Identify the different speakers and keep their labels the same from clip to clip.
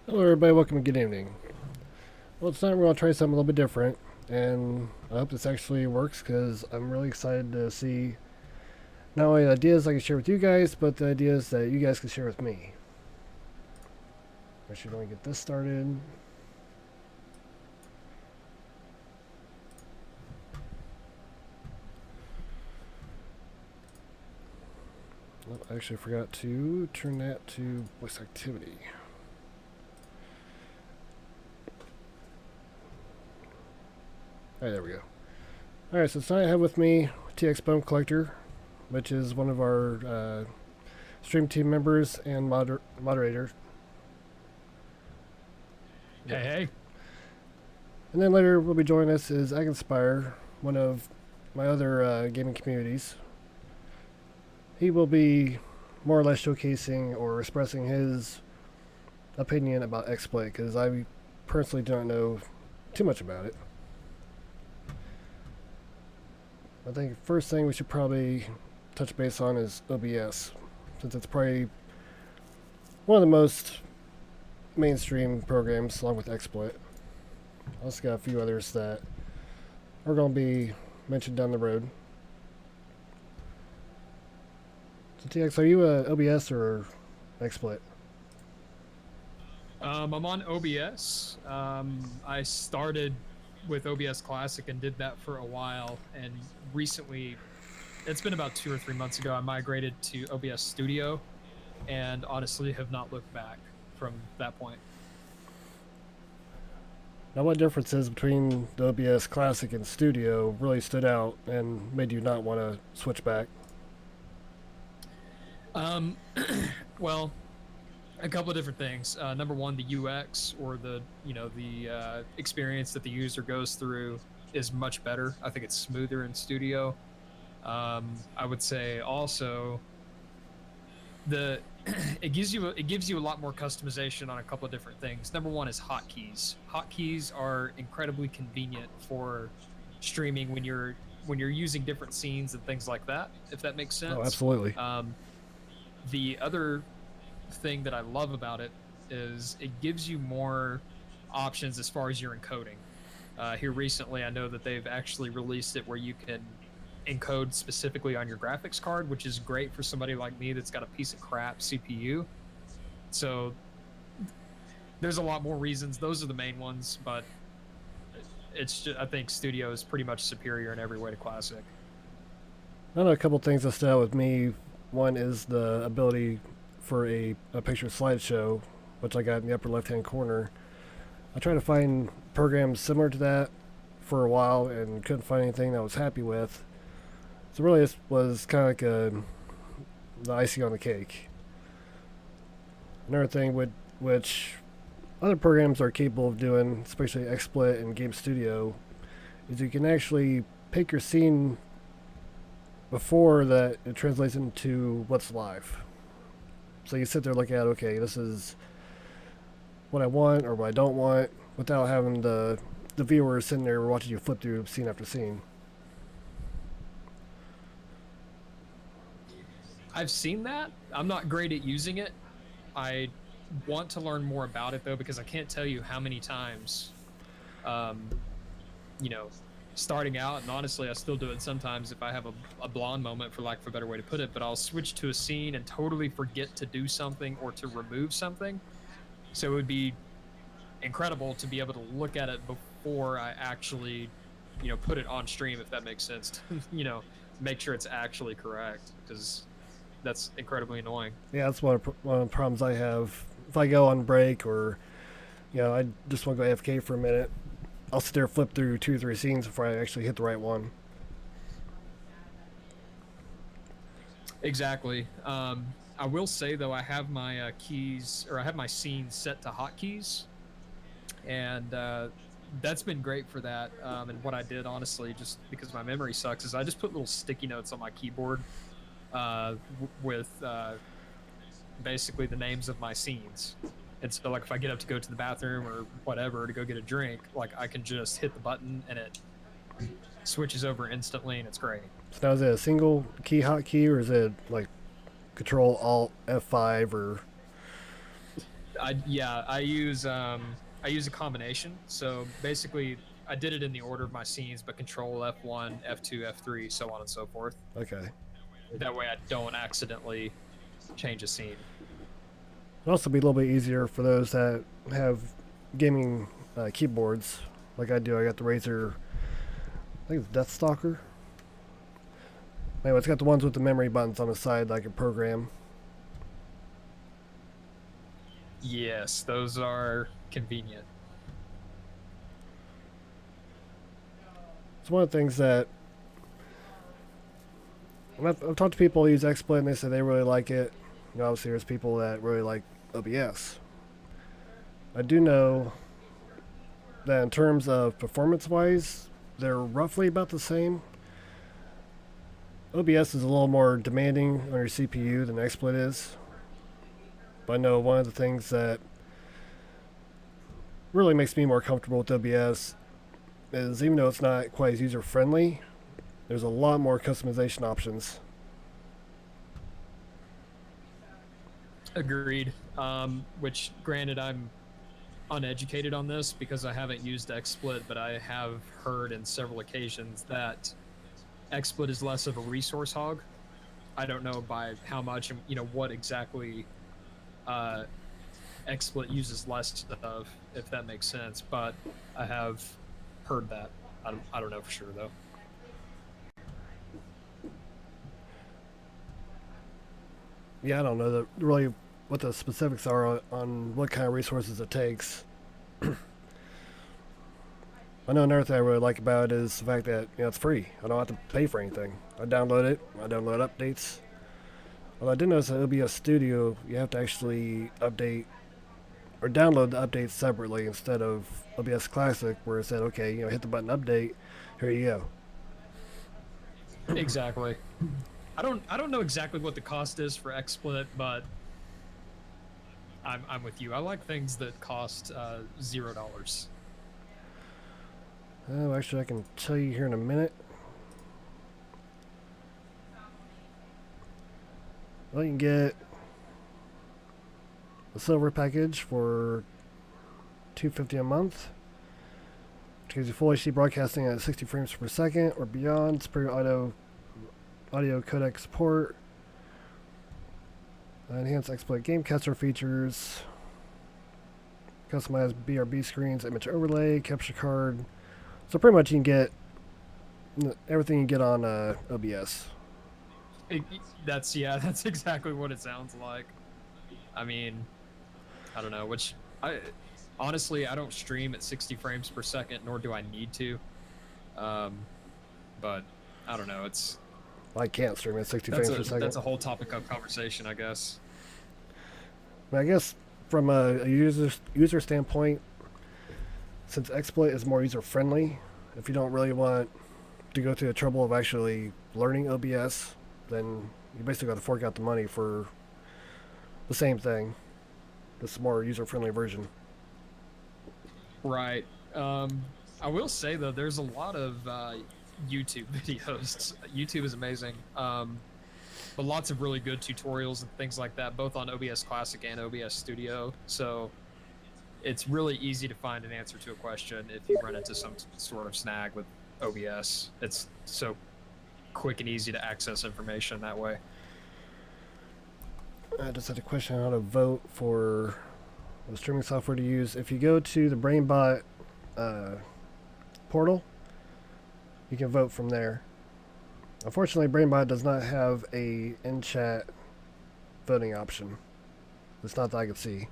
Speaker 1: Hello, everybody. Welcome and good evening. Well, tonight we're going to try something a little bit different, and I hope this actually works because I'm really excited to see not only the ideas I can share with you guys, but the ideas that you guys can share with me. Actually, let me get this started. Oh, I actually forgot to turn that to voice activity. Alright, there we go. Alright, so tonight I have with me TX Bone Collector, which is one of our stream team members and moderator.
Speaker 2: Hey, hey.
Speaker 1: And then later will be joining us is Aginspire, one of my other gaming communities. He will be more or less showcasing or expressing his opinion about XSplit because I personally don't know too much about it. I think first thing we should probably touch base on is OBS, since it's probably one of the most mainstream programs along with XSplit. I also got a few others that are going to be mentioned down the road. So TX, are you a OBS or XSplit?
Speaker 2: I'm on OBS. I started with OBS Classic and did that for a while. And recently, it's been about 2 or 3 months ago, I migrated to OBS Studio and honestly have not looked back from that point.
Speaker 1: Now, what differences between the OBS Classic and Studio really stood out and made you not want to switch back?
Speaker 2: Um, well, a couple of different things. Number one, the UX or the experience that the user goes through is much better. I think it's smoother in Studio. I would say also the it gives you a lot more customization on a couple of different things. Number one is hotkeys. Hotkeys are incredibly convenient for streaming when you're using different scenes and things like that, if that makes
Speaker 1: Oh,
Speaker 2: sense.
Speaker 1: absolutely.
Speaker 2: um, the other thing that I love about it is it gives you more options as far as your encoding. Here recently, I know that they've actually released it where you can encode specifically on your graphics card, which is great for somebody like me that's got a piece of crap CPU. So there's a lot more reasons. Those are the main ones, but it's just, I think Studio is pretty much superior in every way to Classic.
Speaker 1: Another couple things that stood out with me. One is the ability for a picture slideshow, which I got in the upper left hand corner. I tried to find programs similar to that for a while and couldn't find anything that I was happy with. So really, this was kind of like the icing on the cake. Another thing which other programs are capable of doing, especially XSplit and Game Studio, is you can actually pick your scene before that it translates into what's live. So you sit there looking at, okay, this is what I want or what I don't want, without having the viewer sitting there watching you flip through scene after scene.
Speaker 2: I've seen that. I'm not great at using it. I want to learn more about it though, because I can't tell you how many times um, you know, starting out, and honestly, I still do it sometimes if I have a blonde moment, for lack of a better way to put it, but I'll switch to a scene and totally forget to do something or to remove something. So it would be incredible to be able to look at it before I actually, put it on stream, if that makes sense. Make sure it's actually correct, because that's incredibly annoying.
Speaker 1: Yeah, that's one of the problems I have. If I go on break or I just want to go AFK for a minute, I'll sit there flip through two or three scenes before I actually hit the right one.
Speaker 2: Exactly. I will say though, I have my keys, or I have my scenes set to hotkeys, and that's been great for that. And what I did, honestly, just because my memory sucks, is I just put little sticky notes on my keyboard with basically the names of my scenes. And so, like, if I get up to go to the bathroom or whatever to go get a drink, like, I can just hit the button and it switches over instantly, and it's great.
Speaker 1: So now is it a single key hotkey or is it like Control Alt F5 or?
Speaker 2: I use a combination. So basically, I did it in the order of my scenes, but Control F1, F2, F3, so on and so forth.
Speaker 1: Okay.
Speaker 2: That way, I don't accidentally change a scene.
Speaker 1: It'll also be a little bit easier for those that have gaming keyboards, like I do. I got the Razer, I think it's Deathstalker. Anyway, it's got the ones with the memory buttons on the side that I can program.
Speaker 2: Yes, those are convenient.
Speaker 1: It's one of the things that when I've talked to people who use XSplit and they say they really like it. You know, obviously there's people that really like OBS. I do know that in terms of performance-wise, they're roughly about the same. OBS is a little more demanding on your CPU than XSplit is. But I know one of the things that really makes me more comfortable with OBS is even though it's not quite as user-friendly, there's a lot more customization options.
Speaker 2: Agreed. Which, granted, I'm uneducated on this because I haven't used XSplit, but I have heard in several occasions that XSplit is less of a resource hog. I don't know by how much and what exactly uh, XSplit uses less of, if that makes sense. But I have heard that. I don't know for sure though.
Speaker 1: Yeah, I don't know really what the specifics are on what kind of resources it takes. I know another thing I really like about it is the fact that it's free. I don't have to pay for anything. I download it. I download updates. Although I did notice that OBS Studio, you have to actually update or download the updates separately instead of OBS Classic, where it said, okay, hit the button update. Here you go.
Speaker 2: Exactly. I don't know exactly what the cost is for XSplit, but I'm with you. I like things that cost $0.
Speaker 1: Oh, actually, I can tell you here in a minute. Well, you can get the silver package for $250 a month. Which gives you full HD broadcasting at 60 frames per second or beyond, superior audio codec support, enhanced XSplit Gamecaster features, customized BRB screens, image overlay, capture card. So pretty much you can get everything you get on OBS.
Speaker 2: That's exactly what it sounds like. I mean, I don't know, which honestly I don't stream at 60 frames per second, nor do I need to. But I don't know.
Speaker 1: I can't stream at 60 frames per second.
Speaker 2: That's a whole topic of conversation, I guess.
Speaker 1: I guess from a user standpoint, since XSplit is more user friendly, if you don't really want to go through the trouble of actually learning OBS, then you basically got to fork out the money for the same thing. This more user friendly version.
Speaker 2: Right. I will say though, there's a lot of YouTube videos. YouTube is amazing. But lots of really good tutorials and things like that, both on OBS Classic and OBS Studio. So it's really easy to find an answer to a question if you run into some sort of snag with OBS. It's so quick and easy to access information that way.
Speaker 1: I just had a question on how to vote for the streaming software to use. If you go to the BrainBot portal, you can vote from there. Unfortunately, BrainBot does not have a in-chat voting option. It's not that I can see.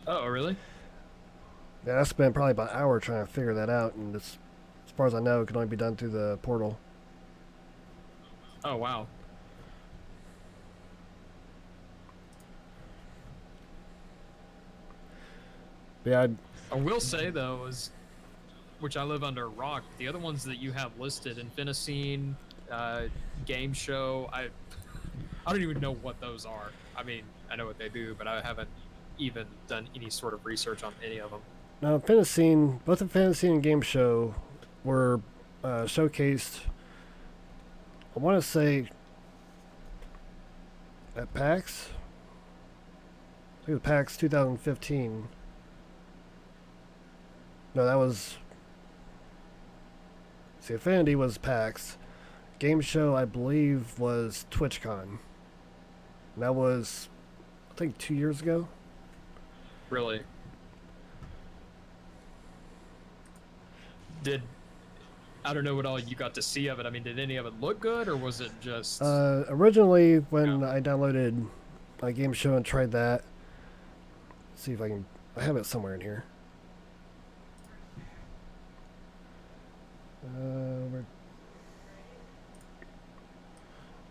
Speaker 2: Oh, really?
Speaker 1: Yeah, I spent probably about an hour trying to figure that out, and as far as I know, it can only be done through the portal.
Speaker 2: Oh, wow.
Speaker 1: Yeah,
Speaker 2: I will say though, which I live under a rock, the other ones that you have listed, Infiniscene, Game Show, I don't even know what those are. I mean, I know what they do, but I haven't even done any sort of research on any of them.
Speaker 1: now Infiniscene, both Infiniscene and Game Show were showcased, I want to say, at PAX. I think it was PAX 2015. No, that was. See, Affinity was PAX. Game Show, I believe, was TwitchCon. And that was, I think, 2 years ago.
Speaker 2: Really? Did I don't know what all you got to see of it. I mean, did any of it look good, or was it just?
Speaker 1: Originally, when
Speaker 2: Yeah.
Speaker 1: I downloaded my Game Show and tried that, see if I can. I have it somewhere in here. Where,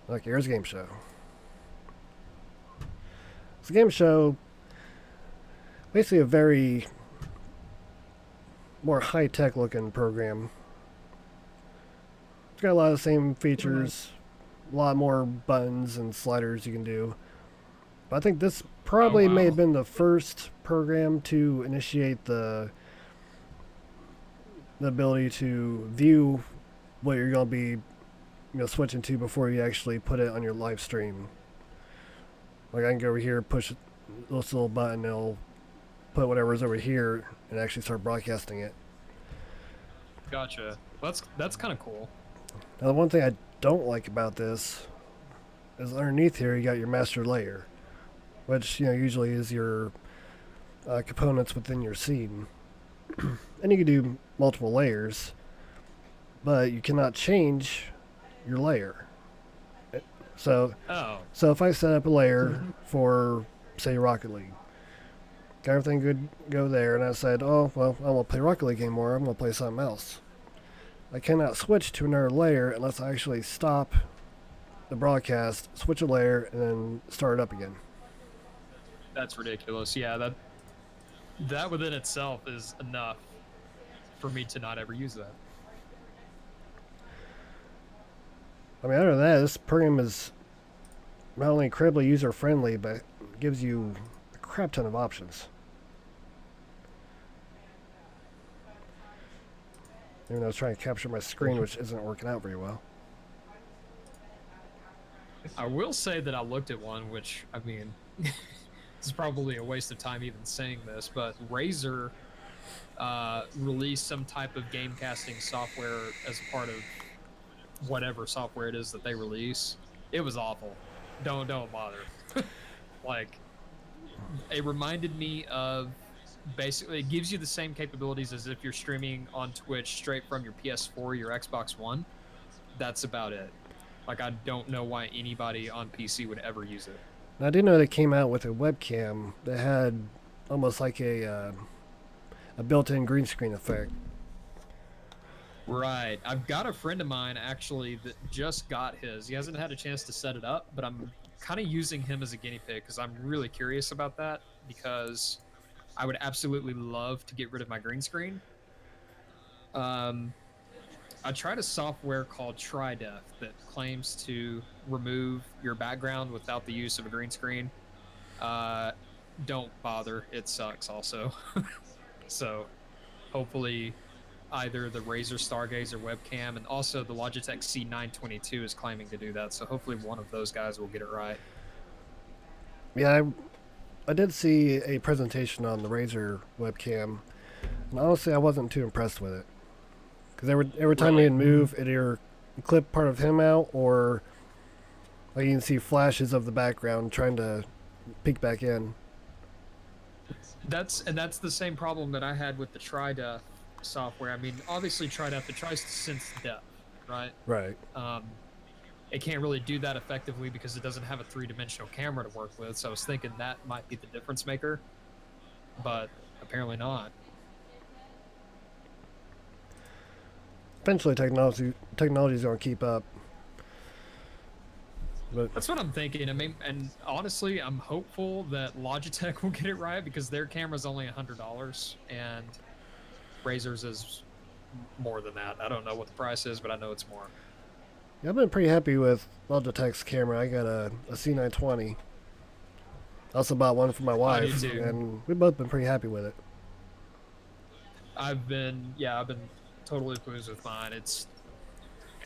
Speaker 1: okay, here's Game Show. It's a Game Show, basically a very more high-tech looking program. It's got a lot of the same features, a lot more buttons and sliders you can do. But I think this probably may
Speaker 2: wow.
Speaker 1: have been the first program to initiate the ability to view what you're going to be, switching to before you actually put it on your live stream. Like I can go over here, push this little button, it'll put whatever's over here and actually start broadcasting it.
Speaker 2: Gotcha. That's kind of cool.
Speaker 1: Now, the one thing I don't like about this is underneath here you got your master layer, which usually is your components within your scene, and you can do multiple layers, but you cannot change your layer. So,
Speaker 2: Oh,
Speaker 1: so if I set up a layer for, say, Rocket League, got everything good go there, and I said, oh well, I won't play Rocket League anymore. I'm gonna play something else. I cannot switch to another layer unless I actually stop the broadcast, switch a layer, and then start it up again.
Speaker 2: that's ridiculous. Yeah, that within itself is enough for me to not ever use that.
Speaker 1: I mean, other than that, this program is not only incredibly user friendly, but gives you a crap ton of options. Even though I was trying to capture my screen, which isn't working out very well.
Speaker 2: I will say that I looked at one, which I mean, it's probably a waste of time even saying this, but Razer released some type of game casting software as a part of whatever software it is that they release. It was awful. Don't bother. Like, it reminded me of, basically it gives you the same capabilities as if you're streaming on Twitch straight from your PS4, your Xbox One. That's about it. Like, I don't know why anybody on PC would ever use it.
Speaker 1: Now, I did know they came out with a webcam that had almost like a built-in green screen effect.
Speaker 2: Right. I've got a friend of mine actually that just got his. He hasn't had a chance to set it up, but I'm kind of using him as a guinea pig because I'm really curious about that, because I would absolutely love to get rid of my green screen. I tried a software called TriDef that claims to remove your background without the use of a green screen. Don't bother. It sucks also. So hopefully either the Razer Stargazer webcam and also the Logitech C922 is claiming to do that. So hopefully one of those guys will get it right.
Speaker 1: Yeah, I did see a presentation on the Razer webcam, and honestly, I wasn't too impressed with it. Because every time
Speaker 2: Really?
Speaker 1: he'd move, it either clip part of him out, or like you can see flashes of the background trying to peek back in.
Speaker 2: That's the same problem that I had with the TriDef software. I mean, obviously TriDef, it tries to sense depth, right?
Speaker 1: Right.
Speaker 2: It can't really do that effectively because it doesn't have a three-dimensional camera to work with. So I was thinking that might be the difference maker, but apparently not.
Speaker 1: Eventually, technology's going to keep up. But
Speaker 2: That's what I'm thinking. I mean, and honestly, I'm hopeful that Logitech will get it right because their camera's only $100 and Razer's is more than that. I don't know what the price is, but I know it's more.
Speaker 1: yeah, I've been pretty happy with Logitech's camera. I got a C920. I also bought one for my
Speaker 2: I do
Speaker 1: wife,
Speaker 2: too.
Speaker 1: and we've both been pretty happy with it.
Speaker 2: I've been totally pleased with mine. It's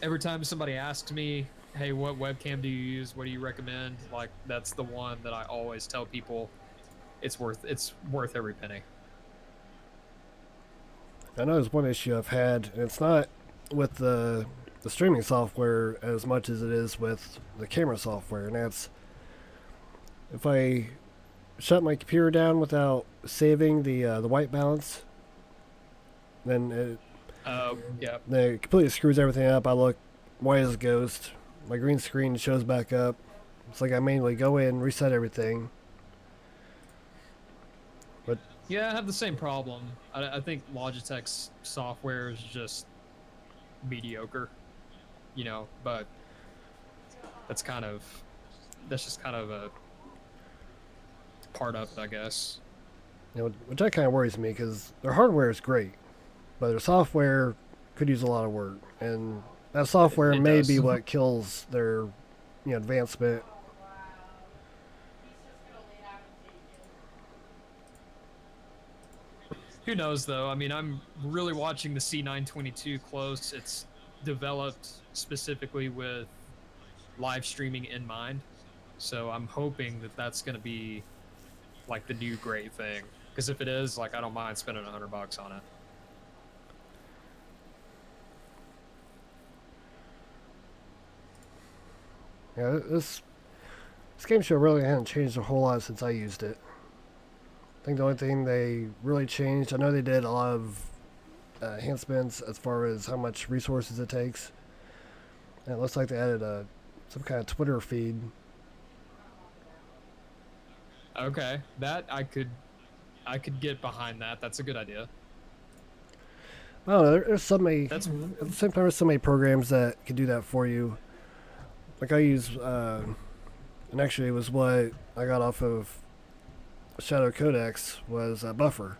Speaker 2: every time somebody asks me, hey, what webcam do you use? What do you recommend? Like, that's the one that I always tell people. it's worth every penny.
Speaker 1: I know there's one issue I've had, and it's not with the streaming software as much as it is with the camera software, and that's if I shut my computer down without saving the white balance, then
Speaker 2: Yeah.
Speaker 1: it completely screws everything up. I look white as a ghost. My green screen shows back up. It's like I manually go in, reset everything. But
Speaker 2: Yeah, I have the same problem. I think Logitech's software is just mediocre, but that's kind of that's just kind of a part of it, I guess.
Speaker 1: which that kind of worries me because their hardware is great, but their software could use a lot of work, and that software
Speaker 2: It
Speaker 1: may
Speaker 2: does.
Speaker 1: be what kills their advancement.
Speaker 2: Who knows though? I mean, I'm really watching the C922 close. It's developed specifically with live streaming in mind. So I'm hoping that that's going to be like the new great thing. Because if it is, like, I don't mind spending $100 on it.
Speaker 1: Yeah, this game show really hasn't changed a whole lot since I used it. I think the only thing they really changed, I know they did a lot of enhancements as far as how much resources it takes. And it looks like they added some kind of Twitter feed.
Speaker 2: Okay, that I could get behind that. That's a good idea.
Speaker 1: I don't know. There's so many.
Speaker 2: That's
Speaker 1: At the same time, there's so many programs that can do that for you. Like I use, and actually it was what I got off of Shadow Codex was Buffer.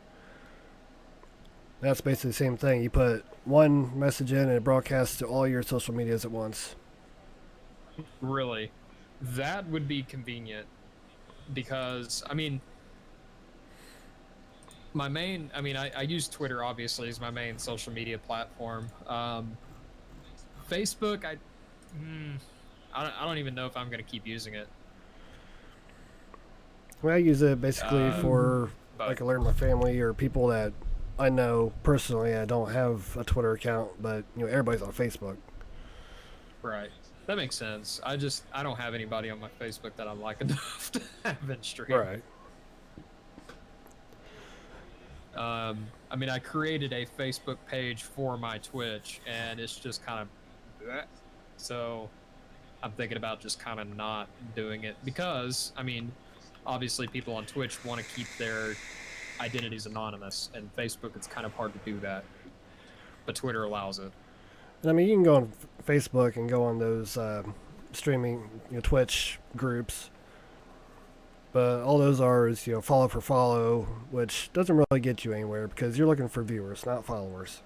Speaker 1: That's basically the same thing. You put one message in and it broadcasts to all your social medias at once.
Speaker 2: really that would be convenient because I mean I use Twitter obviously as my main social media platform. Facebook, I don't even know if I'm gonna keep using it.
Speaker 1: I mean, I use it basically for
Speaker 2: But
Speaker 1: like alert my family or people that I know personally. I don't have a Twitter account, but everybody's on Facebook.
Speaker 2: right, that makes sense. I don't have anybody on my Facebook that I like enough to have in stream.
Speaker 1: Right.
Speaker 2: I mean, I created a Facebook page for my Twitch, and it's just kind of, bleh. So I'm thinking about just kind of not doing it because, I mean, obviously people on Twitch want to keep their identities anonymous, and Facebook it's kind of hard to do that, but Twitter allows it.
Speaker 1: And I mean, you can go on Facebook and go on those streaming, Twitch groups, but all those are is follow for follow, which doesn't really get you anywhere because you're looking for viewers, not followers.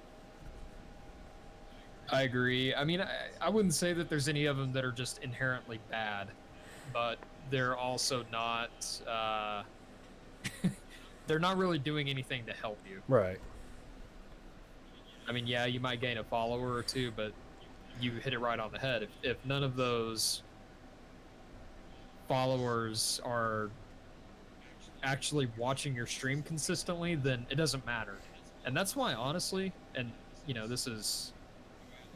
Speaker 2: I agree. I mean, I wouldn't say that there's any of them that are just inherently bad, but they're also not. They're not really doing anything to help you.
Speaker 1: Right.
Speaker 2: I mean, yeah, you might gain a follower or two, but you hit it right on the head. If none of those followers are actually watching your stream consistently, then it doesn't matter. And that's why, honestly, and this is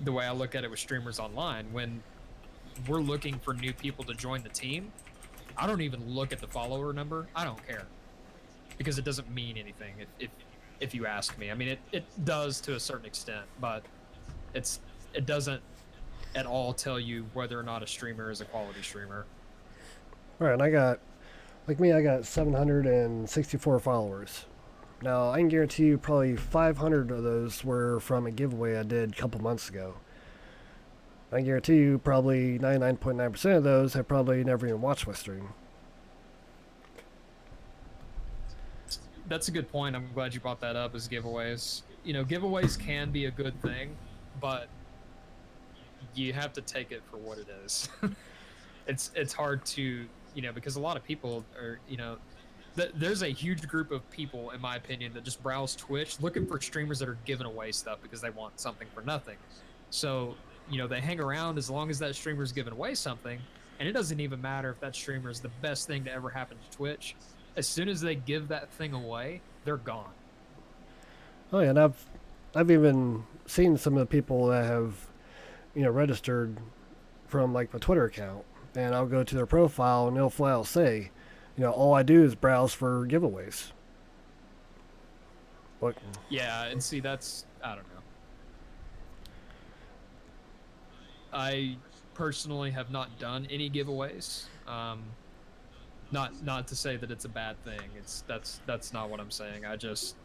Speaker 2: the way I look at it with streamers online. When we're looking for new people to join the team, I don't even look at the follower number. I don't care because it doesn't mean anything. If you ask me, I mean, it does to a certain extent, but it doesn't at all tell you whether or not a streamer is a quality streamer.
Speaker 1: Right. And I got 764 followers. Now I can guarantee you probably 500 of those were from a giveaway I did a couple months ago. I can guarantee you probably 99.9% of those have probably never even watched my stream.
Speaker 2: That's a good point. I'm glad you brought that up as giveaways. Giveaways can be a good thing, but you have to take it for what it is. It's hard to, because a lot of people are, there's a huge group of people, in my opinion, that just browse Twitch looking for streamers that are giving away stuff because they want something for nothing. So, they hang around as long as that streamer's giving away something, and it doesn't even matter if that streamer is the best thing to ever happen to Twitch. as soon as they give that thing away, they're gone.
Speaker 1: Oh yeah, and I've even seen some of the people that have registered from like my Twitter account, and I'll go to their profile and they'll flat out say, all I do is browse for giveaways. What?
Speaker 2: Yeah, and see, that's, I don't know. I personally have not done any giveaways. Not to say that it's a bad thing. That's not what I'm saying. I just,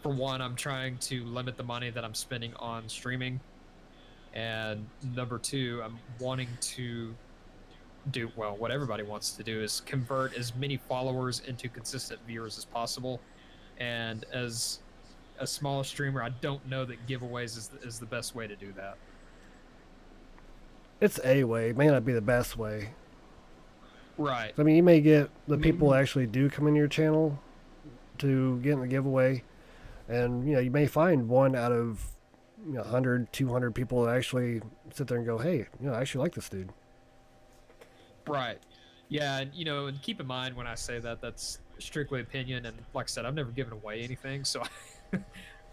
Speaker 2: for one, I'm trying to limit the money that I'm spending on streaming, and number two, I'm wanting to do, well, what everybody wants to do is convert as many followers into consistent viewers as possible. And as a small streamer, I don't know that giveaways is the best way to do that.
Speaker 1: It's a way. It may not be the best way.
Speaker 2: Right.
Speaker 1: I mean, you may get the
Speaker 2: I
Speaker 1: people that
Speaker 2: mean,
Speaker 1: actually do come into your channel to get in the giveaway, and you may find one out of 100, 200 people that actually sit there and go, hey, I actually like this dude.
Speaker 2: right. Yeah, and and keep in mind when I say that, that's strictly opinion, and like I said, I've never given away anything, so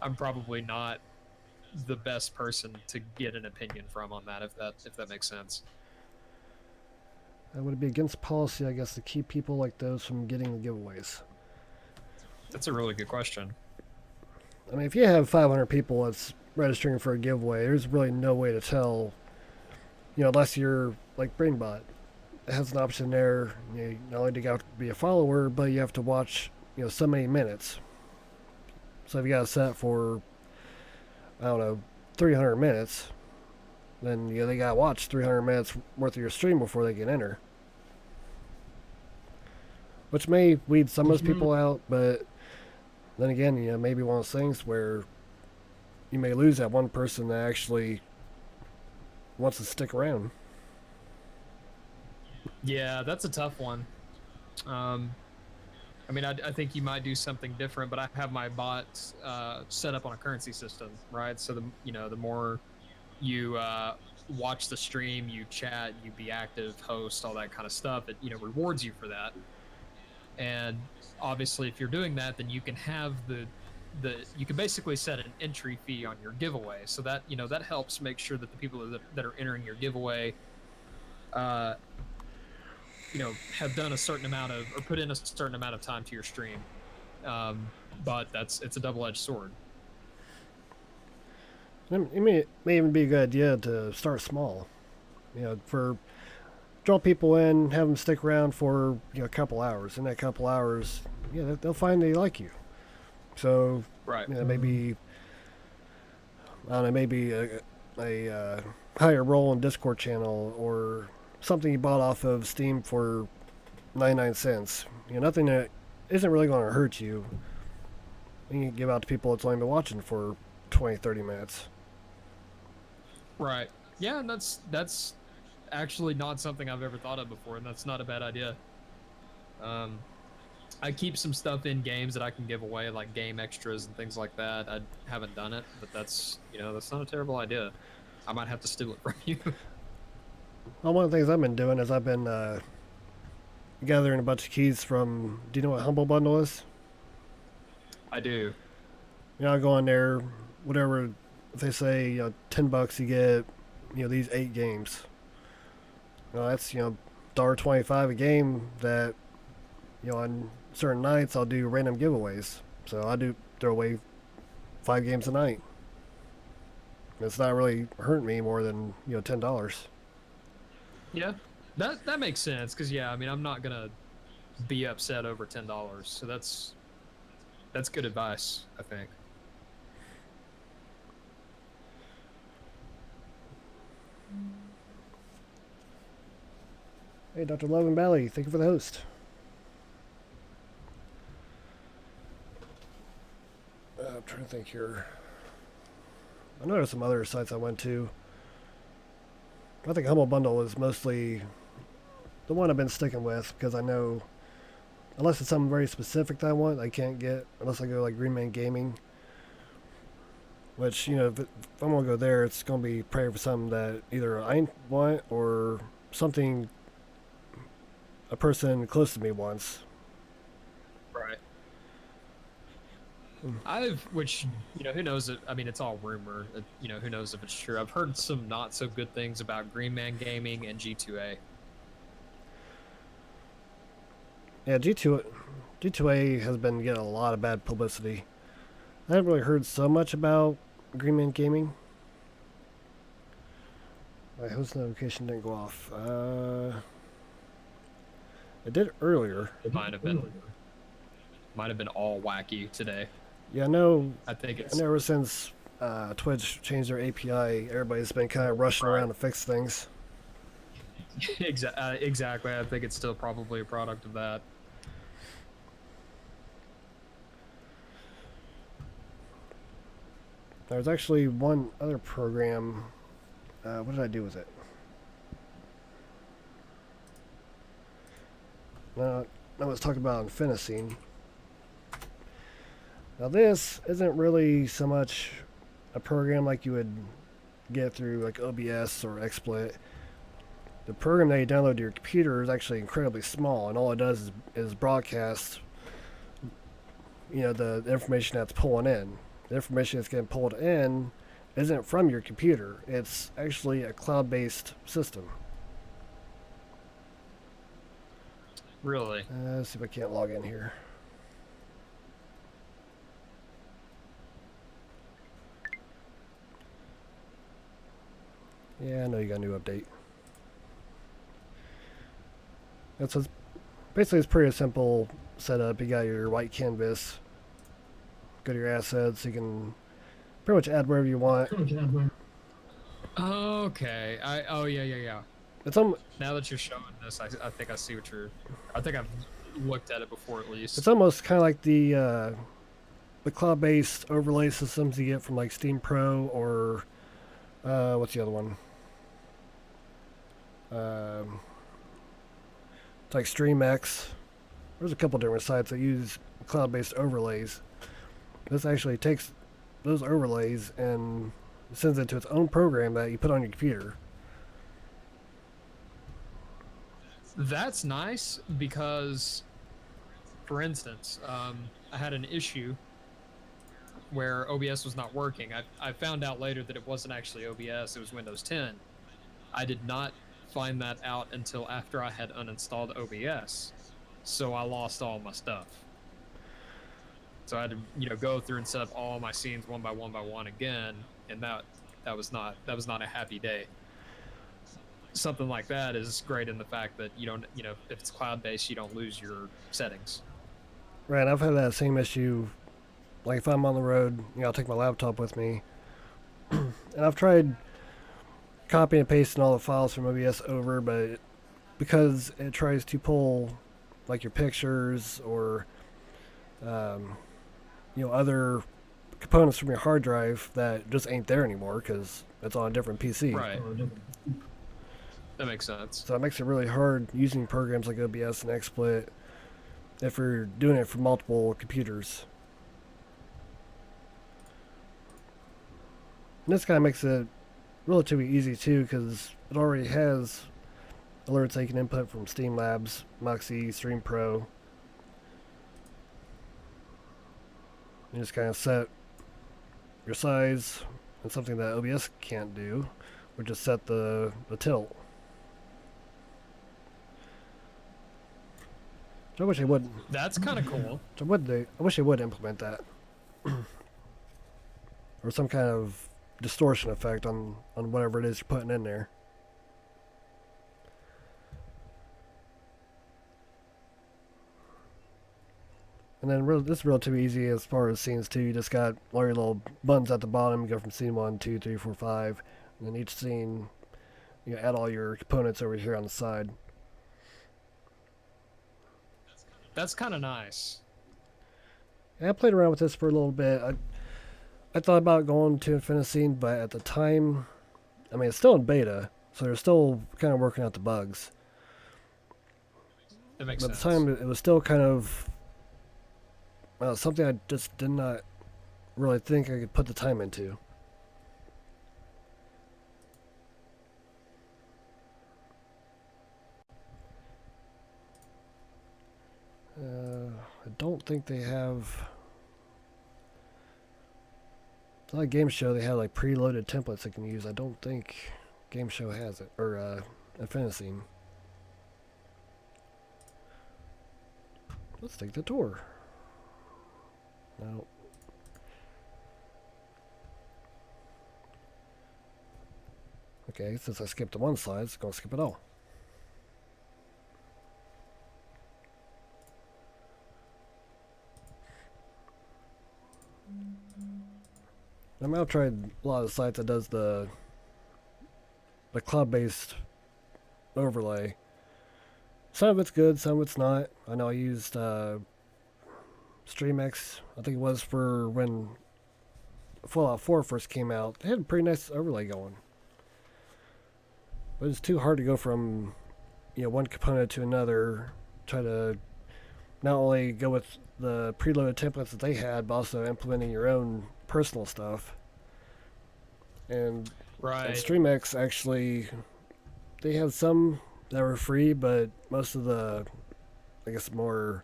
Speaker 2: I'm probably not the best person to get an opinion from on that, if that makes sense.
Speaker 1: Would it be against policy, I guess, to keep people like those from getting the giveaways?
Speaker 2: That's a really good question.
Speaker 1: I mean, if you have 500 people that's registering for a giveaway, there's really no way to tell, unless you're like BrainBot. It has an option there. You not only do you have to be a follower, but you have to watch, so many minutes. So if you got it set for, I don't know, 300 minutes, then they got to watch 300 minutes worth of your stream before they can enter. Which may weed some of those
Speaker 2: Mhm.
Speaker 1: people out, but then again, maybe one of those things where you may lose that one person that actually wants to stick around.
Speaker 2: Yeah, that's a tough one. Um, I mean, I think you might do something different, but I have my bots set up on a currency system, right? So the more you watch the stream, you chat, you be active, host, all that kind of stuff, it rewards you for that. And obviously, if you're doing that, then you can have the you can basically set an entry fee on your giveaway, so that that helps make sure that the people that are entering your giveaway uh have done a certain amount of, or put in a certain amount of time to your stream. But it's a double-edged sword.
Speaker 1: It may even be a good idea to start small. For draw people in, have them stick around for a couple hours. In that couple hours, they'll find they like you. So
Speaker 2: Right.
Speaker 1: maybe I don't know, maybe a higher role in Discord channel or something you bought off of Steam for 99 cents. Nothing that isn't really going to hurt you. You can give out to people that's only been watching for 20, 30 minutes.
Speaker 2: Right. Yeah, and that's actually not something I've ever thought of before, and that's not a bad idea. Um, I keep some stuff in games that I can give away, like game extras and things like that. I haven't done it, but that's not a terrible idea. I might have to steal it from you.
Speaker 1: Well, one of the things I've been doing is I've been gathering a bunch of keys from. Do you know what Humble Bundle is?
Speaker 2: I do.
Speaker 1: I'll go on there, whatever. If they say $10, you get these 8 games. That's $1.25 a game. That on certain nights I'll do random giveaways. So I do throw away 5 games a night. It's not really hurting me more than $10.
Speaker 2: Yeah, that makes sense, because yeah, I mean, I'm not gonna be upset over $10, so that's good advice, I think.
Speaker 1: Hey, Dr. Love and Bally, thank you for the host. I'm trying to think here. I know there's some other sites I went to. I think Humble Bundle is mostly the one I've been sticking with because I know, unless it's something very specific that I want, I can't get unless I go like Green Man Gaming. Which if I'm gonna go there, it's gonna be praying for something that either I want or something a person close to me wants.
Speaker 2: which, who knows? I mean, it's all rumor. Who knows if it's true? I've heard some not so good things about Green Man Gaming and G2A.
Speaker 1: Yeah, G2A has been getting a lot of bad publicity. I haven't really heard so much about Green Man Gaming. My host notification didn't go off. It did earlier.
Speaker 2: It might have been all wacky today.
Speaker 1: Yeah, I know.
Speaker 2: I think
Speaker 1: I
Speaker 2: it's
Speaker 1: know ever since Twitch changed their API, everybody's been kind of rushing around to fix things.
Speaker 2: exactly. I think it's still probably a product of that.
Speaker 1: There's actually one other program. What did I do with it? Now let's talk about Infiniscene. Now this isn't really so much a program like you would get through like OBS or XSplit. The program that you download to your computer is actually incredibly small, and all it does is broadcast, the information that's pulling in. The information that's getting pulled in isn't from your computer. It's actually a cloud-based system.
Speaker 2: Really?
Speaker 1: Let's see if I can't log in here. Yeah, I know you got a new update. Basically, it's pretty simple setup. You got your white canvas. Go to your assets. You can pretty much add wherever you want.
Speaker 2: Okay. Yeah.
Speaker 1: It's
Speaker 2: Now that you're showing this, I think I see what you're. I think I've looked at it before at least.
Speaker 1: It's almost kind of like the cloud-based overlay systems you get from like Steam Pro or what's the other one? It's like StreamX. There's a couple different sites that use cloud-based overlays. This actually takes those overlays and sends it to its own program that you put on your computer.
Speaker 2: That's nice because, for instance, I had an issue where OBS was not working. I found out later that it wasn't actually OBS, it was Windows 10. I did not find that out until after I had uninstalled OBS, so I lost all my stuff. So I had to, go through and set up all my scenes one by one again, and that was not a happy day. Something like that is great in the fact that you don't, if it's cloud-based, you don't lose your settings.
Speaker 1: Right, I've had that same issue. Like if I'm on the road, I'll take my laptop with me, and I've tried copying and pasting all the files from OBS over, but because it tries to pull like your pictures or other components from your hard drive that just ain't there anymore because it's on a different PC.
Speaker 2: Right. That makes sense.
Speaker 1: So it makes it really hard using programs like OBS and XSplit if you're doing it for multiple computers. And this kind of makes it relatively easy too because it already has alerts that you can input from Steam Labs, Moxie, Stream Pro. You just kind of set your size and something that OBS can't do, or just set the tilt. I wish they would.
Speaker 2: That's kind of cool.
Speaker 1: I wish they would implement that, or some kind of distortion effect on whatever it is you're putting in there. And then this is relatively easy as far as scenes too. You just got all your little buttons at the bottom. You go from scene 1, 2, 3, 4, 5, and then each scene, you add all your components over here on the side.
Speaker 2: That's kind of nice.
Speaker 1: And I played around with this for a little bit. I thought about going to Infiniscene, but at the time, it's still in beta, so they're still kind of working out the bugs.
Speaker 2: That makes
Speaker 1: sense.
Speaker 2: sense.
Speaker 1: At the time, it was still kind of something I just did not really think I could put the time into. I don't think they have So like Game Show, they have like preloaded templates they can use. I don't think Game Show has it, or Infiniscene. Let's take the tour. No. Okay, since I skipped the one slide, it's gonna skip it all. I mean, I've tried a lot of sites that does the cloud-based overlay. Some of it's good, some of it's not. I know I used StreamX. I think it was for when Fallout 4 first came out. They had a pretty nice overlay going, but it's too hard to go from one component to another. Try to not only go with the preloaded templates that they had, but also implementing your own personal stuff. And
Speaker 2: Right.
Speaker 1: StreamX actually, they had some that were free, but most of the, I guess, more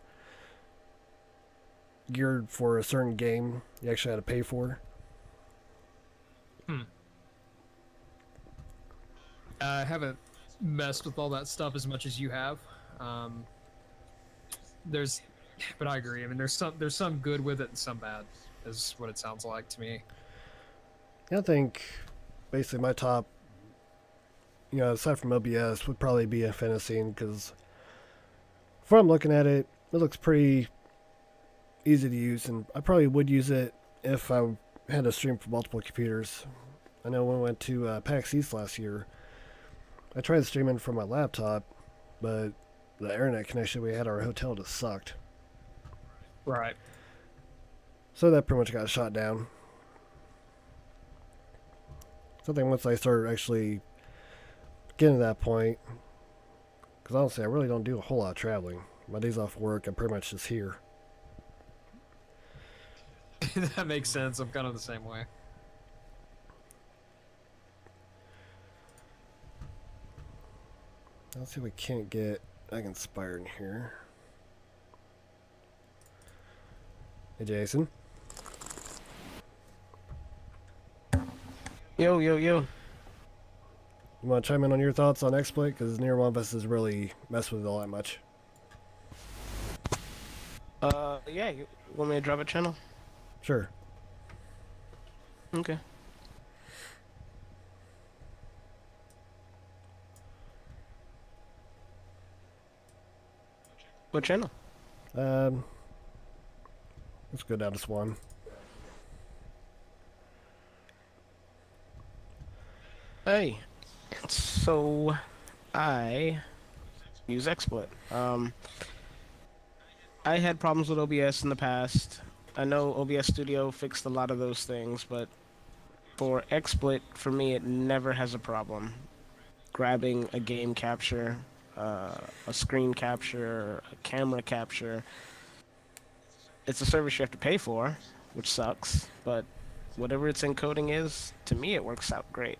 Speaker 1: geared for a certain game, you actually had to pay for.
Speaker 2: I haven't messed with all that stuff as much as you have. But I agree. I mean, there's some good with it and some bad, is what it sounds like to me.
Speaker 1: I think basically my top, aside from OBS, would probably be Infiniscene, because from looking at it, it looks pretty easy to use, and I probably would use it if I had to stream from multiple computers. I know when I went to PAX East last year, I tried streaming from my laptop, but the internet connection we had at our hotel just sucked.
Speaker 2: Right.
Speaker 1: So that pretty much got shot down. So I think once I start actually getting to that point, because honestly, I really don't do a whole lot of traveling. My days off work, I'm pretty much just here.
Speaker 2: That makes sense. I'm kind of the same way.
Speaker 1: Let's see if we can't get Inspire in here. Hey, Jason.
Speaker 3: Yo.
Speaker 1: You want to chime in on your thoughts on XSplit? Because neither one of us has really messed with it all that much.
Speaker 3: Yeah, you want me to drop a channel?
Speaker 1: Sure.
Speaker 3: Okay. What channel?
Speaker 1: Let's go down to Swan.
Speaker 3: Hey, so I use XSplit. I had problems with OBS in the past. I know OBS Studio fixed a lot of those things, but for XSplit, for me, it never has a problem. Grabbing a game capture, a screen capture, a camera capture. It's a service you have to pay for, which sucks, but whatever its encoding is, to me it works out great.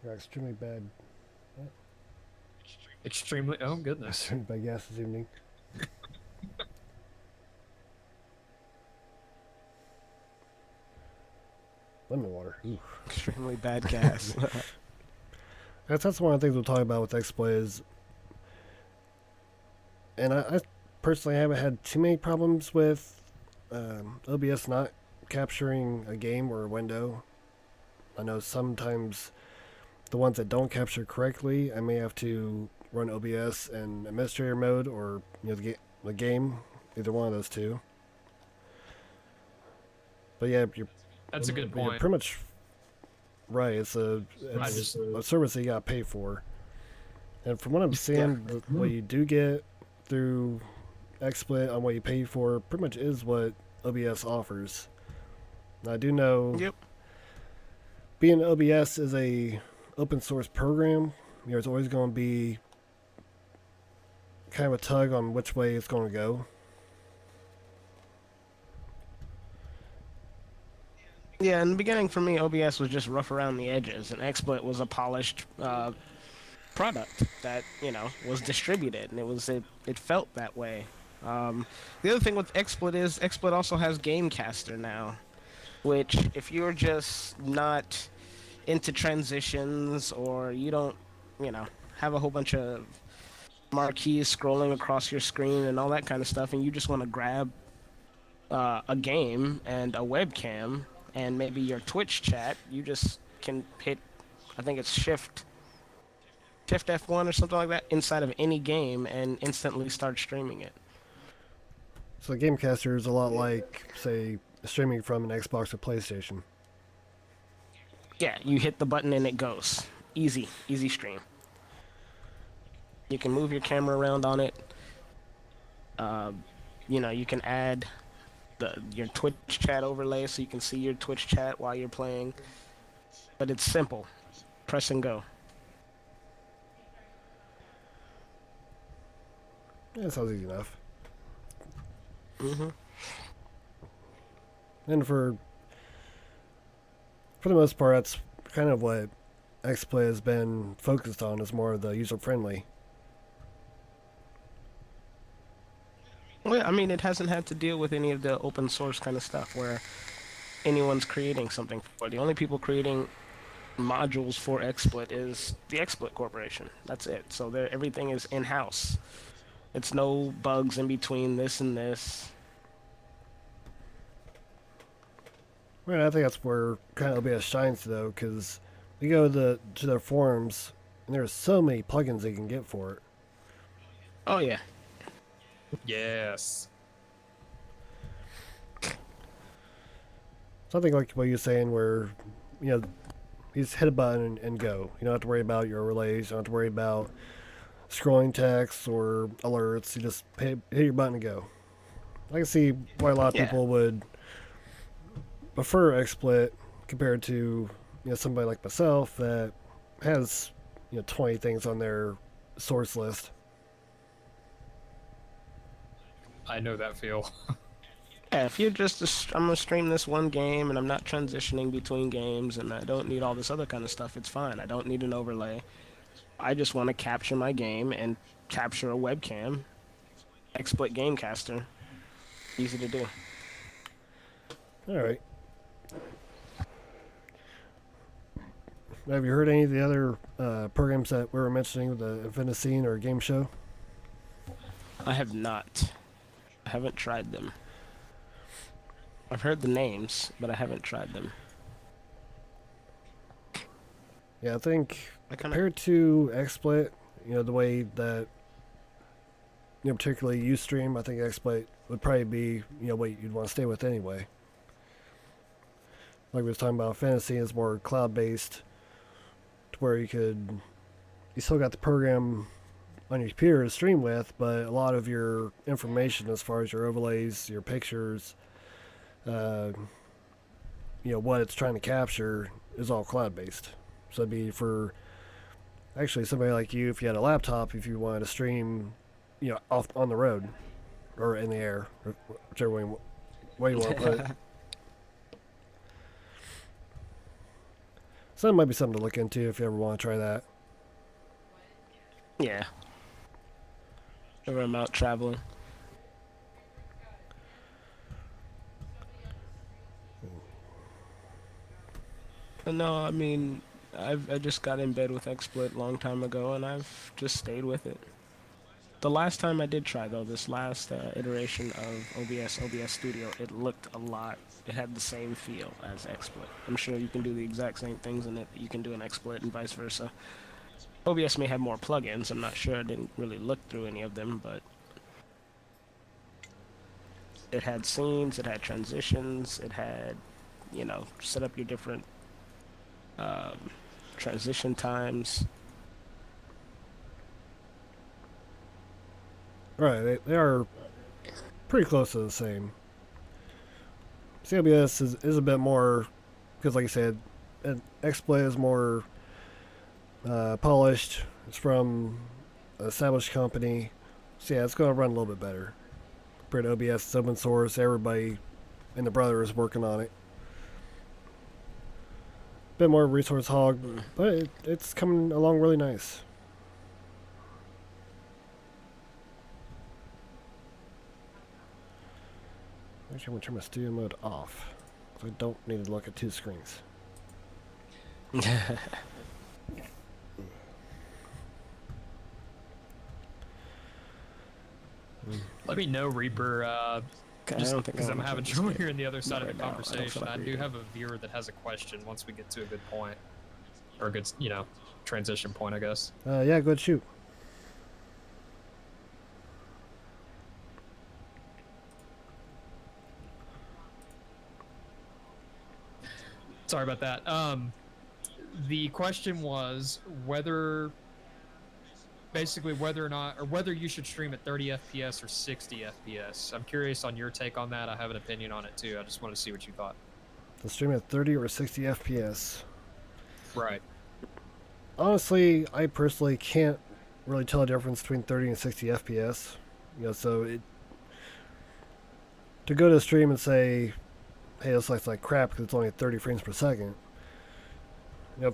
Speaker 1: You're extremely bad.
Speaker 2: Extremely. Oh goodness.
Speaker 1: Extremely bad gas this evening. Lemon water. Ooh.
Speaker 3: Extremely bad gas.
Speaker 1: That's one of the things we'll talk about with XSplit is, and I personally haven't had too many problems with OBS not capturing a game or a window. I know sometimes the ones that don't capture correctly, I may have to run OBS in administrator mode or the game, either one of those two. But yeah,
Speaker 2: That's a good
Speaker 1: you're
Speaker 2: point.
Speaker 1: pretty much right. It's a service that you gotta pay for. And from what I'm seeing, what you do get through XSplit on what you pay for pretty much is what OBS offers. Now, I do know
Speaker 3: Yep.
Speaker 1: being OBS is a open source program, there's always going to be kind of a tug on which way it's going to go.
Speaker 3: Yeah, in the beginning for me, OBS was just rough around the edges, and XSplit was a polished product that was distributed, and it felt that way. The other thing with XSplit is XSplit also has Gamecaster now, which if you're just not into transitions, or you don't, you know, have a whole bunch of marquees scrolling across your screen and all that kind of stuff, and you just want to grab a game and a webcam and maybe your Twitch chat, you just can hit, I think it's Shift F1 or something like that inside of any game and instantly start streaming it.
Speaker 1: So the Gamecaster is a lot like, say, streaming from an Xbox or PlayStation.
Speaker 3: Yeah, you hit the button and it goes. Easy stream. You can move your camera around on it. You can add your Twitch chat overlay so you can see your Twitch chat while you're playing. But it's simple. Press and go.
Speaker 1: Yeah, that sounds easy enough.
Speaker 3: Mm-hmm.
Speaker 1: And for the most part, that's kind of what XSplit has been focused on, is more of the user-friendly.
Speaker 3: Well, yeah, I mean, it hasn't had to deal with any of the open source kind of stuff where anyone's creating something for it. The only people creating modules for XSplit is the XSplit Corporation. That's it. So everything is in-house. It's no bugs in between this and this.
Speaker 1: Well, I think that's where kind of OBS shines, though, because you go to their forums, and there's so many plugins they can get for it.
Speaker 3: Oh, yeah.
Speaker 2: Yes.
Speaker 1: Something like what you're saying, where, you just hit a button and go. You don't have to worry about your overlays. You don't have to worry about scrolling text or alerts. You just hit your button and go. I can see why a lot of people would prefer XSplit compared to somebody like myself that has 20 things on their source list.
Speaker 2: I know that feel.
Speaker 3: Yeah, if you're I'm gonna stream this one game and I'm not transitioning between games and I don't need all this other kind of stuff, it's fine. I don't need an overlay. I just want to capture my game and capture a webcam. XSplit Gamecaster. Easy to do.
Speaker 1: Alright. Have you heard any of the other programs that we were mentioning with the Infinite Scene or Game Show?
Speaker 3: I have not. I haven't tried them. I've heard the names, but I haven't tried them.
Speaker 1: Yeah, I think compared to XSplit, the way that, particularly Ustream, I think XSplit would probably be, what you'd want to stay with anyway. Like we was talking about, Fantasy is more cloud-based, to where you still got the program on your computer to stream with, but a lot of your information as far as your overlays, your pictures, what it's trying to capture is all cloud-based. So it'd be for actually somebody like you, if you had a laptop, if you wanted to stream, off on the road or in the air, or whichever way you want to put it. So that might be something to look into if you ever want to try that.
Speaker 3: Yeah. If I'm out traveling. No, I mean, I just got in bed with XSplit a long time ago, and I've just stayed with it. The last time I did try, though, this last iteration of OBS Studio, it looked a lot. It had the same feel as XSplit. I'm sure you can do the exact same things in it that you can do in XSplit and vice versa. OBS may have more plugins. I'm not sure. I didn't really look through any of them, but it had scenes, it had transitions, it had, set up your different transition times.
Speaker 1: Right, they are pretty close to the same. CBS is a bit more, because like I said, XSplit is more polished. It's from an established company. So yeah, it's going to run a little bit better. Compared to OBS, it's open source. Everybody and the brother is working on it. Bit more resource hog, but it's coming along really nice. Actually, I'm gonna turn my studio mode off, so I don't need to look at 2 screens.
Speaker 2: Let me know, Reaper.
Speaker 3: I
Speaker 2: Just
Speaker 3: don't think
Speaker 2: because
Speaker 3: I
Speaker 2: I'm
Speaker 3: wanna
Speaker 2: having
Speaker 3: play this
Speaker 2: trouble
Speaker 3: game.
Speaker 2: hearing the other side
Speaker 3: Not
Speaker 2: of
Speaker 3: right
Speaker 2: the
Speaker 3: now. I don't feel
Speaker 2: conversation.
Speaker 3: like
Speaker 2: I do
Speaker 3: reading.
Speaker 2: have a viewer that has a question once we get to a good point, or a good, transition point, I guess.
Speaker 1: Yeah, go ahead, shoot.
Speaker 2: Sorry about that. The question was whether or not, or whether you should stream at 30 FPS or 60 FPS. I'm curious on your take on that. I have an opinion on it too. I just want to see what you thought.
Speaker 1: The stream at 30 or 60 FPS.
Speaker 2: Right.
Speaker 1: Honestly, I personally can't really tell the difference between 30 and 60 FPS. To go to the stream and say, hey, this looks like crap because it's only at 30 frames per second. If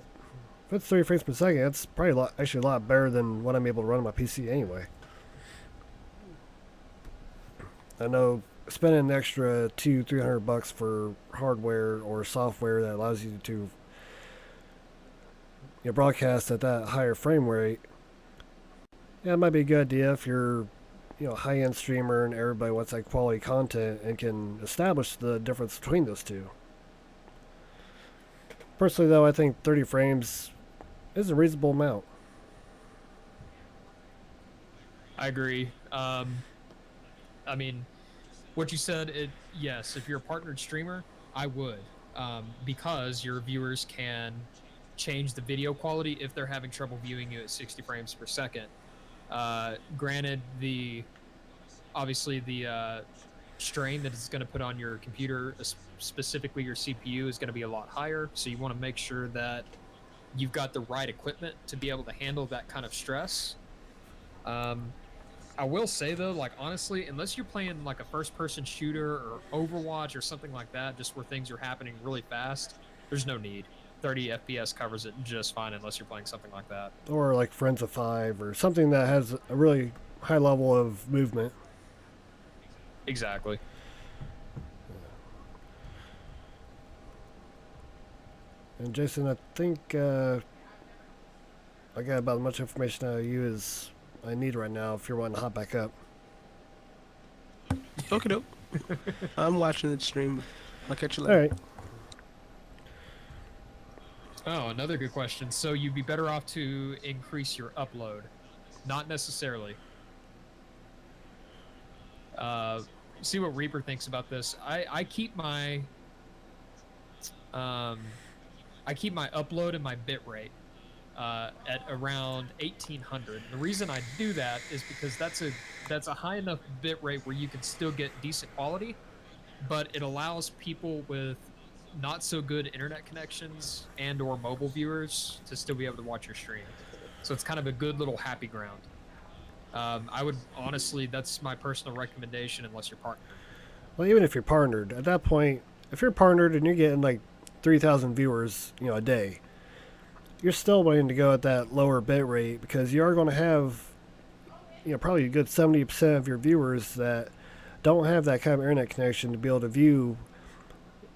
Speaker 1: it's 30 frames per second, that's probably actually a lot better than what I'm able to run on my PC anyway. I know spending an extra $200-300 for hardware or software that allows you to broadcast at that higher frame rate, yeah, it might be a good idea if you're high-end streamer and everybody wants that quality content and can establish the difference between those two. Personally, though, I think 30 frames is a reasonable amount.
Speaker 2: I agree. I mean, what you said, yes, if you're a partnered streamer, I would, because your viewers can change the video quality if they're having trouble viewing you at 60 frames per second. Granted, obviously the strain that it's going to put on your computer, specifically your CPU, is going to be a lot higher. So you want to make sure that you've got the right equipment to be able to handle that kind of stress. I will say though, like honestly, unless you're playing like a first-person shooter or Overwatch or something like that, just where things are happening really fast, there's no need. 30 FPS covers it just fine unless you're playing something like that.
Speaker 1: Or like Friends of Five or something that has a really high level of movement.
Speaker 2: Exactly.
Speaker 1: And Jason, I think I got about as much information out of you as I need right now if you're wanting to hop back up.
Speaker 3: Okay, dope. I'm watching the stream. I'll catch you later.
Speaker 1: All right.
Speaker 2: Oh, another good question. So you'd be better off to increase your upload. Not necessarily. See what Reaper thinks about this. I keep my upload and my bit rate at around 1800. The reason I do that is because that's a high enough bit rate where you can still get decent quality, but it allows people with not so good internet connections and or mobile viewers to still be able to watch your stream. So it's kind of a good little happy ground. I would honestly, that's my personal recommendation unless you're partnered.
Speaker 1: Well, even if you're partnered, at that point, if you're partnered and you're getting like 3,000 viewers, a day, you're still wanting to go at that lower bit rate because you are going to have, probably a good 70% of your viewers that don't have that kind of internet connection to be able to view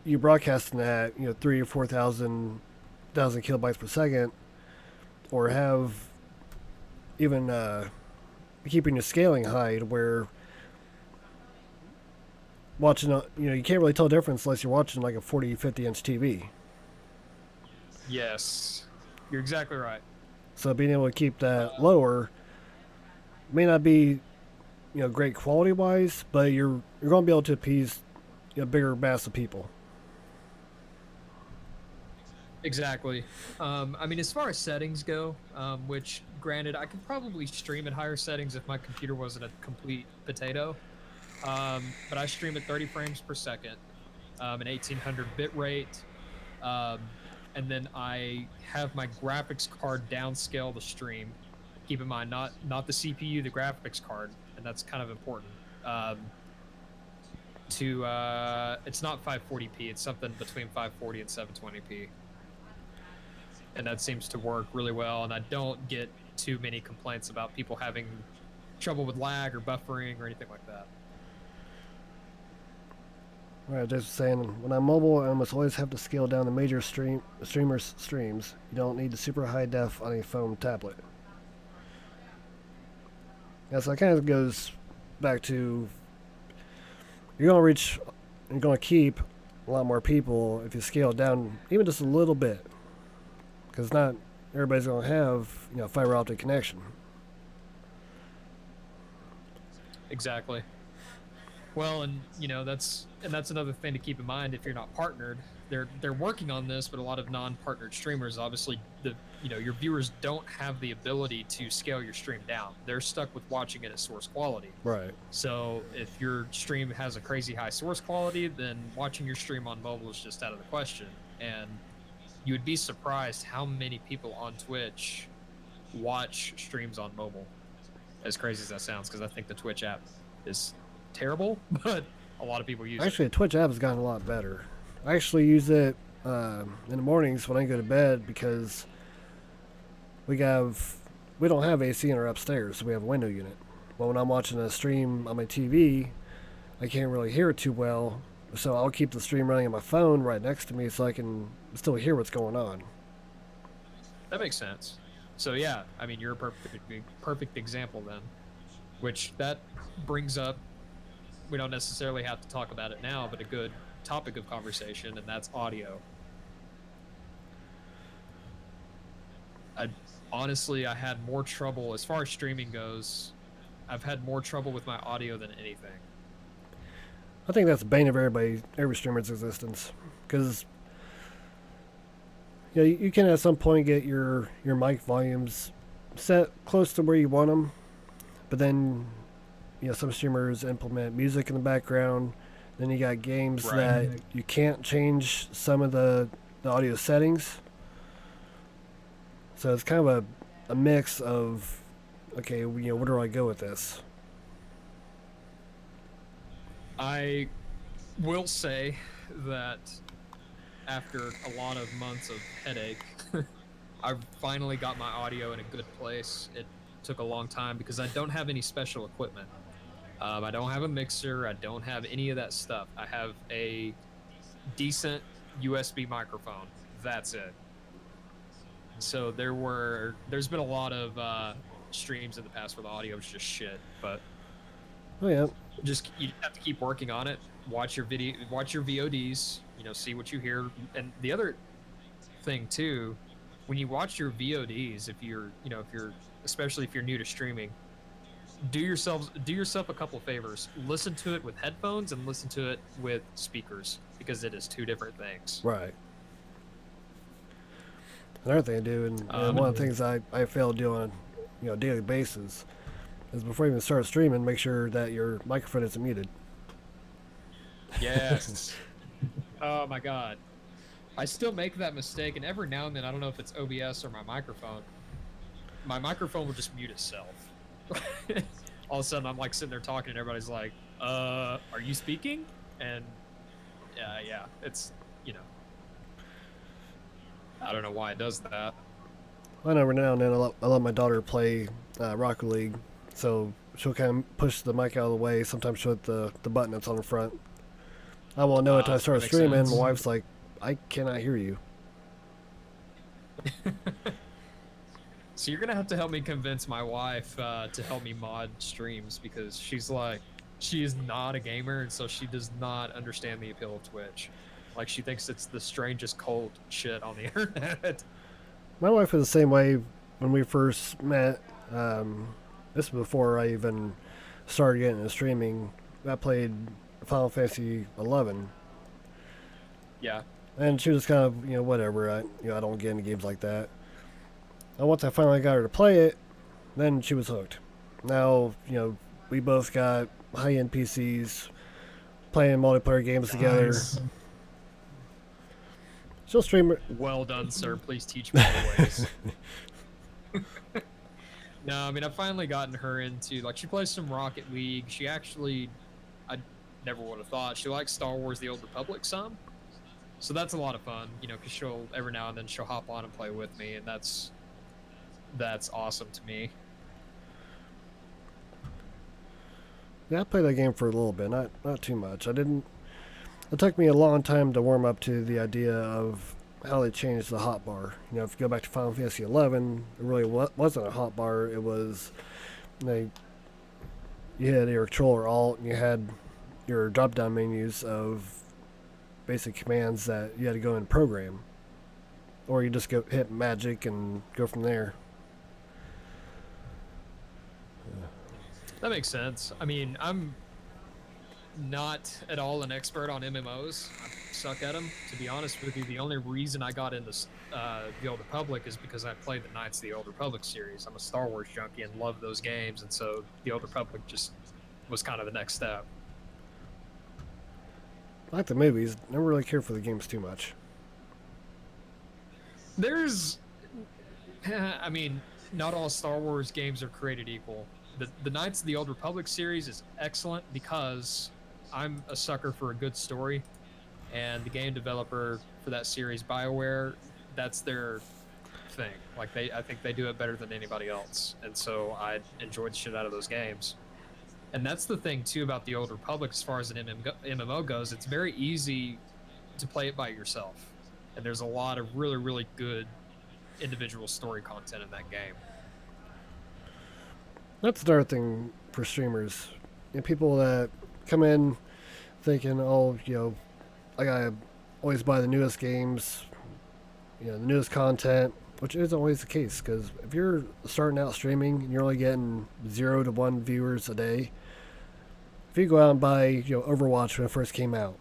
Speaker 1: you broadcasting at 3 or 4,000 kilobytes per second, or have even keeping your scaling high to where watching you can't really tell the difference unless you're watching like a 40-50 inch TV.
Speaker 2: Yes, you're exactly right.
Speaker 1: So being able to keep that lower may not be great quality wise, but you're going to be able to appease a bigger mass of people.
Speaker 2: Exactly. I mean, as far as settings go, which granted, I could probably stream at higher settings if my computer wasn't a complete potato. But I stream at 30 frames per second, an 1800 bit rate, and then I have my graphics card downscale the stream. Keep in mind, not the CPU, the graphics card, and that's kind of important. It's not 540p, it's something between 540 and 720p. And that seems to work really well, and I don't get too many complaints about people having trouble with lag or buffering or anything like that.
Speaker 1: Right, just saying, when I'm mobile, I almost always have to scale down the major streamers' streams. You don't need the super high def on a phone tablet. Yeah, so it kind of goes back to you're gonna reach, you're gonna keep a lot more people if you scale it down even just a little bit, because not everybody's gonna have fiber optic connection.
Speaker 2: Exactly. Well, and that's another thing to keep in mind if you're not partnered. They're working on this, but a lot of non-partnered streamers, obviously, your viewers don't have the ability to scale your stream down. They're stuck with watching it at source quality.
Speaker 1: Right.
Speaker 2: So if your stream has a crazy high source quality, then watching your stream on mobile is just out of the question. And you would be surprised how many people on Twitch watch streams on mobile. As crazy as that sounds, because I think the Twitch app is terrible, but a lot of people use
Speaker 1: Actually,
Speaker 2: it.
Speaker 1: the Twitch app has gotten a lot better. I actually use it in the mornings when I go to bed because we don't have AC in our upstairs, so we have a window unit. Well, when I'm watching a stream on my TV, I can't really hear it too well, so I'll keep the stream running on my phone right next to me so I can still hear what's going on.
Speaker 2: That makes sense. So yeah, I mean, you're a perfect example then, which that brings up, we don't necessarily have to talk about it now, but a good topic of conversation, and that's audio. I had more trouble as far as streaming goes. I've had more trouble with my audio than anything.
Speaker 1: I think that's the bane of every streamer's existence, because you can at some point get your mic volumes set close to where you want them, but then some streamers implement music in the background. Then you got games
Speaker 2: Right.
Speaker 1: that you can't change some of the audio settings. So it's kind of a mix of, okay, where do I go with this?
Speaker 2: I will say that after a lot of months of headache, I finally got my audio in a good place. It took a long time because I don't have any special equipment. I don't have a mixer. I don't have any of that stuff. I have a decent USB microphone. That's it. So there's been a lot of streams in the past where the audio was just shit, but
Speaker 1: Oh yeah,
Speaker 2: you have to keep working on it. Watch your VODs, see what you hear. And the other thing too, when you watch your VODs, especially if you're new to streaming, do yourself a couple favors. Listen to it with headphones and listen to it with speakers, because it is two different things.
Speaker 1: right. Another thing I do, and one of the things I fail to do on a daily basis, is before you even start streaming, make sure that your microphone isn't muted.
Speaker 2: Yes. Oh my god. I still make that mistake, and every now and then, I don't know if it's OBS or my microphone will just mute itself. All of a sudden, I'm like sitting there talking, and everybody's like, are you speaking? And yeah, it's, I don't know why it does that.
Speaker 1: I know every now and then I let my daughter play Rocket League, so she'll kind of push the mic out of the way. Sometimes she'll hit the button that's on the front. I won't know it until I start
Speaker 2: Makes
Speaker 1: streaming.
Speaker 2: sense.
Speaker 1: My wife's like, I cannot hear you.
Speaker 2: So you're gonna have to help me convince my wife to help me mod streams, because she is not a gamer, and so she does not understand the appeal of Twitch. Like, she thinks it's the strangest cult shit on the internet.
Speaker 1: My wife is the same way. When we first met, this is before I even started getting into streaming. I played Final Fantasy 11,
Speaker 2: Yeah.
Speaker 1: and she was kind of whatever. I don't get into games like that. And once I finally got her to play it, then she was hooked. Now we both got high-end PCs, playing multiplayer games together.
Speaker 2: Nice.
Speaker 1: She'll stream.
Speaker 2: Well done, sir. Please teach me the ways. No, I mean, I've finally gotten her into, like, she plays some Rocket League. She actually, I never would have thought, she likes Star Wars The Old Republic some. So that's a lot of fun, because every now and then she'll hop on and play with me, and that's awesome to me.
Speaker 1: Yeah, I played that game for a little bit, not too much. I it took me a long time to warm up to the idea of how they changed the hotbar. You know, if you go back to Final Fantasy 11, it really wasn't a hotbar. It was you had your controller alt, and you had your drop-down menus of basic commands that you had to go and program, or you just go hit magic and go from there.
Speaker 2: That makes sense. I mean, I'm not at all an expert on MMOs. I suck at them. To be honest with you, the only reason I got into the Old Republic is because I played the Knights of the Old Republic series. I'm a Star Wars junkie and love those games, and so the Old Republic just was kind of the next step.
Speaker 1: I like the movies. Never really cared for the games too much.
Speaker 2: There's, I mean, not all Star Wars games are created equal. The Knights of the Old Republic series is excellent because I'm a sucker for a good story, and the game developer for that series, BioWare, that's their thing. Like I think they do it better than anybody else, and so I enjoyed the shit out of those games. And that's the thing too about the Old Republic, as far as an MMO goes. It's very easy to play it by yourself, and there's a lot of really, really good individual story content in that game.
Speaker 1: That's another thing for streamers. You know, people that come in thinking, oh, you know, I gotta always buy the newest games, you know, the newest content, which isn't always the case. Because if you're starting out streaming and you're only getting 0 to 1 viewers a day, if you go out and buy, you know, Overwatch when it first came out,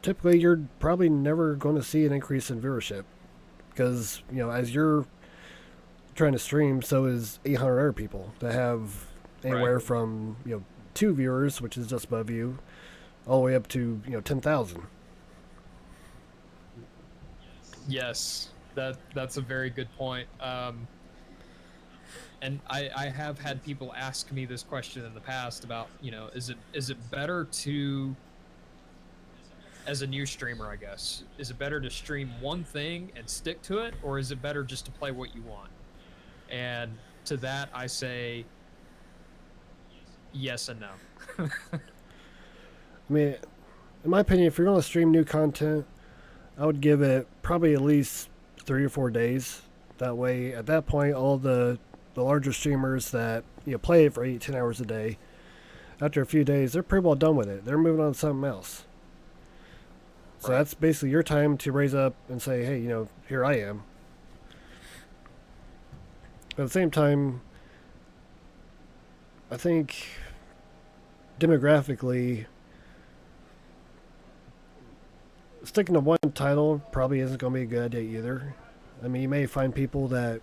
Speaker 1: typically you're probably never going to see an increase in viewership, because, you know, as you're trying to stream, so is 800 other people that have anywhere
Speaker 2: Right.
Speaker 1: from, you know, 2 viewers, which is just above you, all the way up to, you know, 10,000.
Speaker 2: Yes, that's a very good point. And I have had people ask me this question in the past about, you know, is it better to, as a new streamer, I guess, is it better to stream one thing and stick to it, or is it better just to play what you want? And to that, I say yes and no.
Speaker 1: I mean, in my opinion, if you're going to stream new content, I would give it probably at least 3 or 4 days. That way, at that point, all the larger streamers that, you know, play it for 8, 10 hours a day, after a few days, they're pretty well done with it. They're moving on to something else. So
Speaker 2: Right.
Speaker 1: that's basically your time to raise up and say, hey, you know, here I am. But at the same time, I think demographically, sticking to one title probably isn't going to be a good idea either. I mean, you may find people that,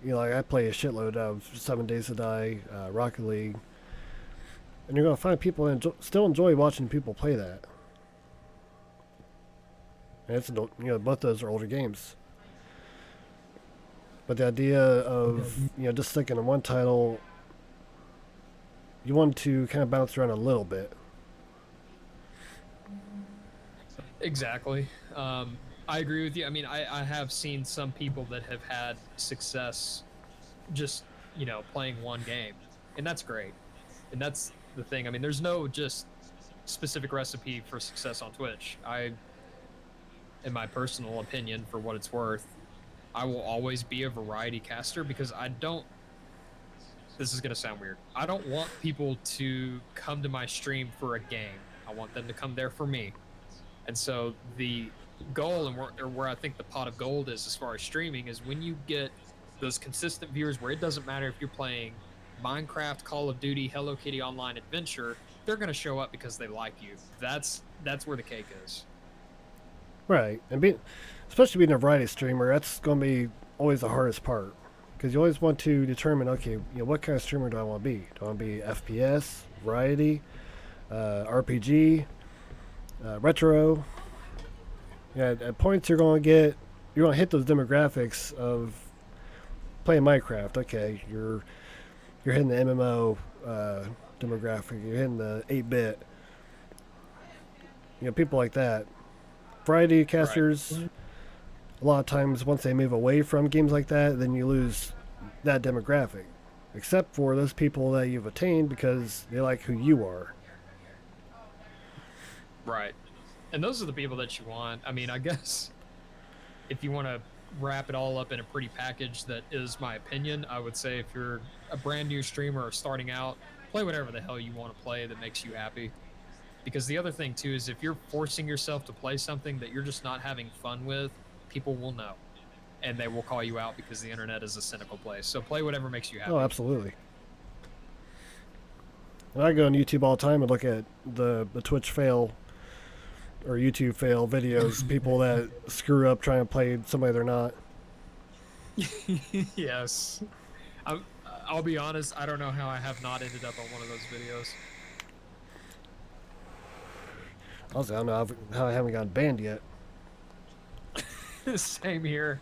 Speaker 1: you know, like I play a shitload of 7 Days to Die, Rocket League, and you're going to find people that still enjoy watching people play that. And it's, you know, both those are older games. But the idea of, you know, just sticking to one title, you want to kind of bounce around a little bit.
Speaker 2: Exactly. I agree with you. I mean, I have seen some people that have had success just, you know, playing one game, and that's great. And that's the thing. I mean, there's no just specific recipe for success on Twitch. In my personal opinion, for what it's worth, I will always be a variety caster because I don't. This is going to sound weird. I don't want people to come to my stream for a game. I want them to come there for me. And so the goal, and where I think the pot of gold is as far as streaming, is when you get those consistent viewers where it doesn't matter if you're playing Minecraft, Call of Duty, Hello Kitty Online Adventure, they're going to show up because they like you. That's where the cake is.
Speaker 1: Right. And especially being a variety streamer, that's going to be always the hardest part. Because you always want to determine, okay, you know, what kind of streamer do I want to be? Do I want to be FPS, variety, RPG, retro? Yeah, at points you're going to hit those demographics of playing Minecraft. Okay, you're hitting the MMO demographic. You're hitting the 8-bit. You know, people like that. Variety casters, a lot of times once they move away from games like that, then you lose that demographic. Except for those people that you've attained because they like who you are.
Speaker 2: Right. And those are the people that you want. I mean, I guess if you want to wrap it all up in a pretty package that is my opinion, I would say if you're a brand new streamer or starting out, play whatever the hell you want to play that makes you happy. Because the other thing too is if you're forcing yourself to play something that you're just not having fun with, people will know. And they will call you out because the internet is a cynical place. So play whatever makes you happy.
Speaker 1: Oh, absolutely. And I go on YouTube all the time and look at the Twitch fail or YouTube fail videos, people that screw up trying to play somebody they're not.
Speaker 2: Yes. I'll be honest, I don't know how I have not ended up on one of those videos.
Speaker 1: Also, I don't know how I haven't gotten banned yet.
Speaker 2: Same here.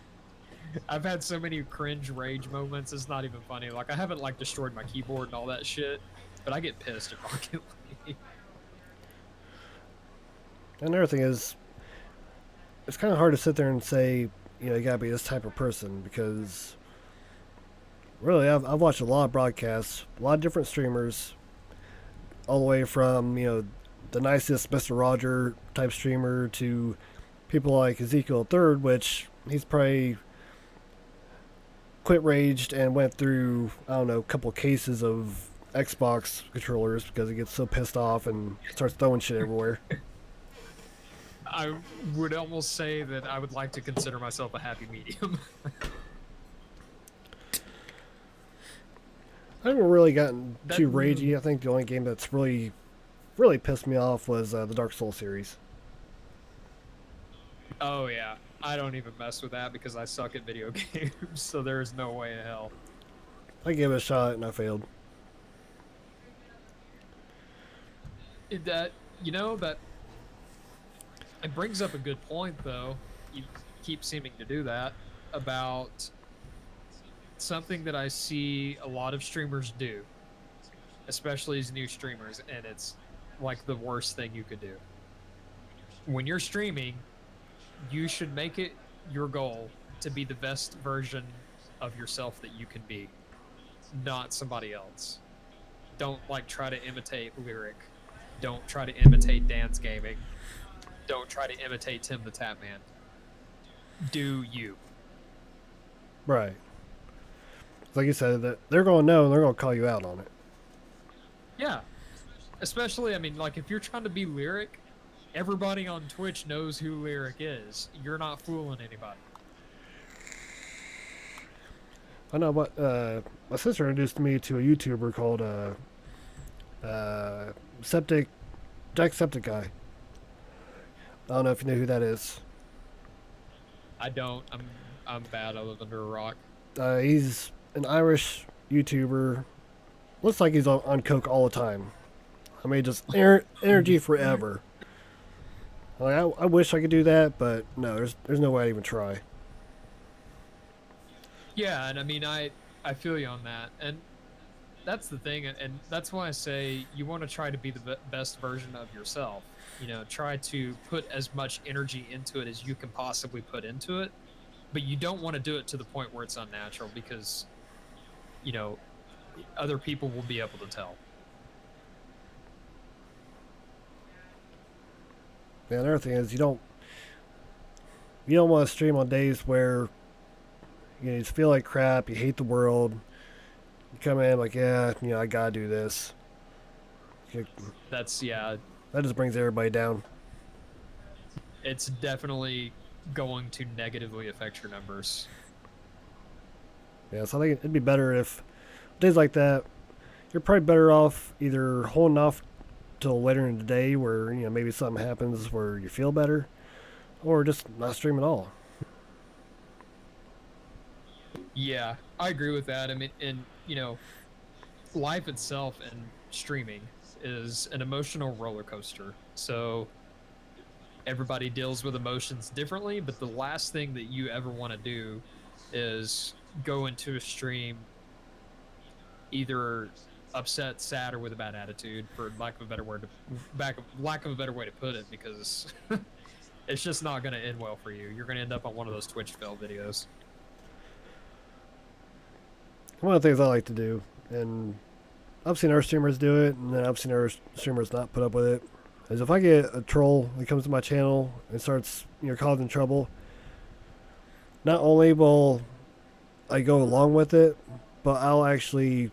Speaker 2: I've had so many cringe rage moments, it's not even funny. Like, I haven't, like, destroyed my keyboard and all that shit, but I get pissed at Rocket League.
Speaker 1: Another thing is, it's kind of hard to sit there and say, you know, you gotta be this type of person, because really, I've watched a lot of broadcasts, a lot of different streamers, all the way from, you know, the nicest Mr. Roger type streamer to people like Ezekiel Third, which he's probably quit raged and went through, I don't know, a couple cases of Xbox controllers because he gets so pissed off and starts throwing shit everywhere.
Speaker 2: I would almost say that I would like to consider myself a happy medium.
Speaker 1: I haven't really gotten
Speaker 2: That-
Speaker 1: too ragey. I think the only game that's really, really pissed me off was the Dark Souls series.
Speaker 2: Oh yeah, I don't even mess with that because I suck at video games, so there is no way in hell.
Speaker 1: I gave it a shot and I failed.
Speaker 2: That it brings up a good point though. You keep seeming to do that about something that I see a lot of streamers do, especially as new streamers, and it's like the worst thing you could do. When you're streaming, you should make it your goal to be the best version of yourself that you can be, not somebody else. Don't like try to imitate Lyric. Don't try to imitate Dan's Gaming. Don't try to imitate Tim the Tap Man. Do you.
Speaker 1: Right. Like you said, that they're going to know and they're going to call you out on it.
Speaker 2: Yeah. Especially, I mean, like, if you're trying to be Lyric, everybody on Twitch knows who Lyric is. You're not fooling anybody.
Speaker 1: I know what my sister introduced me to a YouTuber called Septic Jack Septic Guy. I don't know if you know who that is.
Speaker 2: I don't. I'm bad. I live under a rock.
Speaker 1: He's an Irish YouTuber. Looks like he's on coke all the time. I mean, just energy forever. Like, I wish I could do that, but no, there's no way I'd even try.
Speaker 2: Yeah, and I mean, I feel you on that, and that's the thing, and that's why I say you want to try to be the best version of yourself. You know, try to put as much energy into it as you can possibly put into it, but you don't want to do it to the point where it's unnatural because, you know, other people will be able to tell.
Speaker 1: Yeah, another thing is you don't want to stream on days where you just feel like crap, you hate the world. You come in like, yeah, you know, I gotta do this.
Speaker 2: That's, yeah,
Speaker 1: That just brings everybody down.
Speaker 2: it's definitely going to negatively affect your numbers.
Speaker 1: Yeah, so I think it'd be better if days like that, you're probably better off either holding off till later in the day where, you know, maybe something happens where you feel better, or just not stream at all.
Speaker 2: Yeah, I agree with that. I mean, and you know, life itself and streaming is an emotional roller coaster. So everybody deals with emotions differently, but the last thing that you ever want to do is go into a stream either upset, sad, or with a bad attitude, for lack of a better word lack of a better way to put it, because it's just not going to end well for you. You're going to end up on one of those Twitch fail videos.
Speaker 1: One of the things I like to do, and I've seen our streamers do it, and then I've seen our streamers not put up with it. is if I get a troll that comes to my channel and starts, causing trouble, not only will I go along with it, but I'll actually,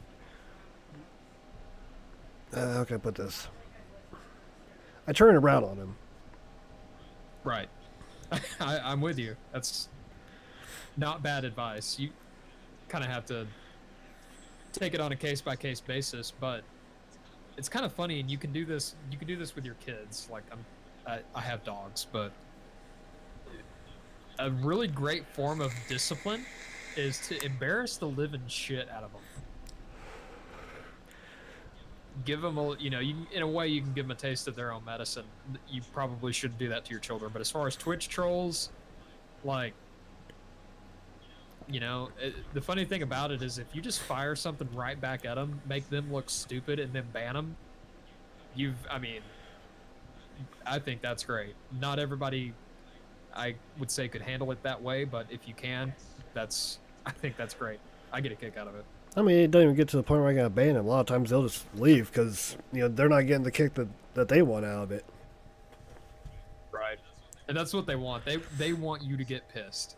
Speaker 1: how can I put this? I turn it around on him.
Speaker 2: Right. I'm with you. That's not bad advice. You kind of have to take it on a case by case basis, but it's kind of funny, and you can do this. You can do this with your kids. Like I have dogs, but a really great form of discipline is to embarrass the living shit out of them. Give them a, in a way, you can give them a taste of their own medicine. You probably shouldn't do that to your children, but as far as Twitch trolls, like, the funny thing about it is if you just fire something right back at them, make them look stupid, and then ban them, I think that's great. Not everybody, I would say, could handle it that way, but if you can, I think that's great. I get a kick out of it.
Speaker 1: I mean, it doesn't even get to the point where I gotta ban them. A lot of times they'll just leave because they're not getting the kick that they want out of it.
Speaker 2: Right. And that's what they want. They want you to get pissed.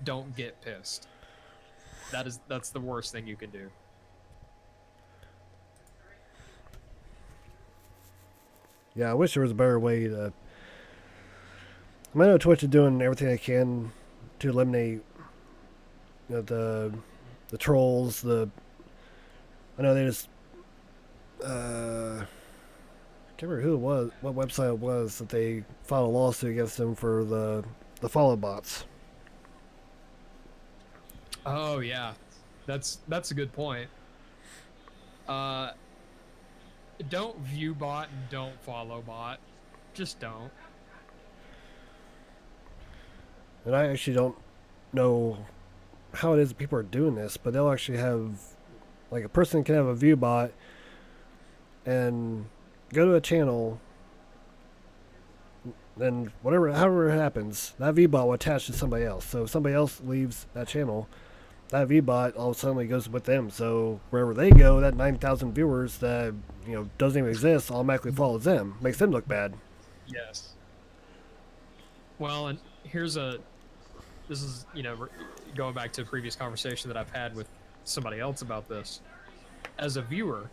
Speaker 2: Don't get pissed. That's the worst thing you can do.
Speaker 1: Yeah, I wish there was a better way to. I know Twitch is doing everything they can to eliminate the trolls. I know they just can't remember who it was, what website it was that they filed a lawsuit against them for the follow bots.
Speaker 2: Oh yeah, that's a good point. Don't view bot and don't follow bot. Just don't.
Speaker 1: And I actually don't know how it is that people are doing this, but they'll actually have, like, a person can have a view bot and go to a channel, then however it happens, that view bot will attach to somebody else. So if somebody else leaves that channel, that view bot all of a sudden goes with them. So wherever they go, that 9,000 viewers that doesn't even exist automatically follows them, makes them look bad.
Speaker 2: Yes. Well, and this is going back to a previous conversation that I've had with somebody else about this. As a viewer,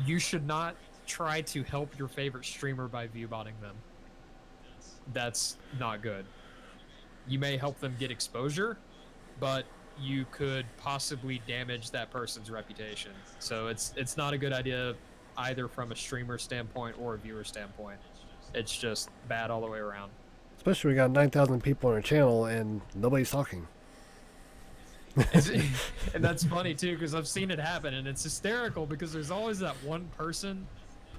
Speaker 2: you should not try to help your favorite streamer by viewbotting them. That's not good. You may help them get exposure, but you could possibly damage that person's reputation. So it's not a good idea either from a streamer standpoint or a viewer standpoint. It's just bad all the way around.
Speaker 1: Especially we got 9,000 people on our channel and nobody's talking.
Speaker 2: And that's funny too, because I've seen it happen, and it's hysterical because there's always that one person.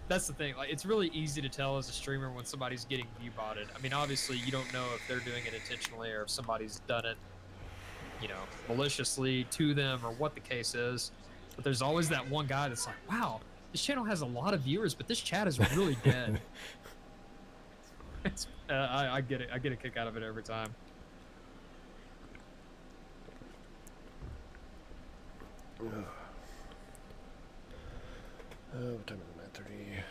Speaker 2: That's the thing. Like, it's really easy to tell as a streamer when somebody's getting view-botted. I mean, obviously, you don't know if they're doing it intentionally or if somebody's done it, maliciously to them or what the case is. But there's always that one guy that's like, wow, this channel has a lot of viewers, but this chat is really dead. I get it. I get a kick out of it every time.
Speaker 1: What time is it? 9:30.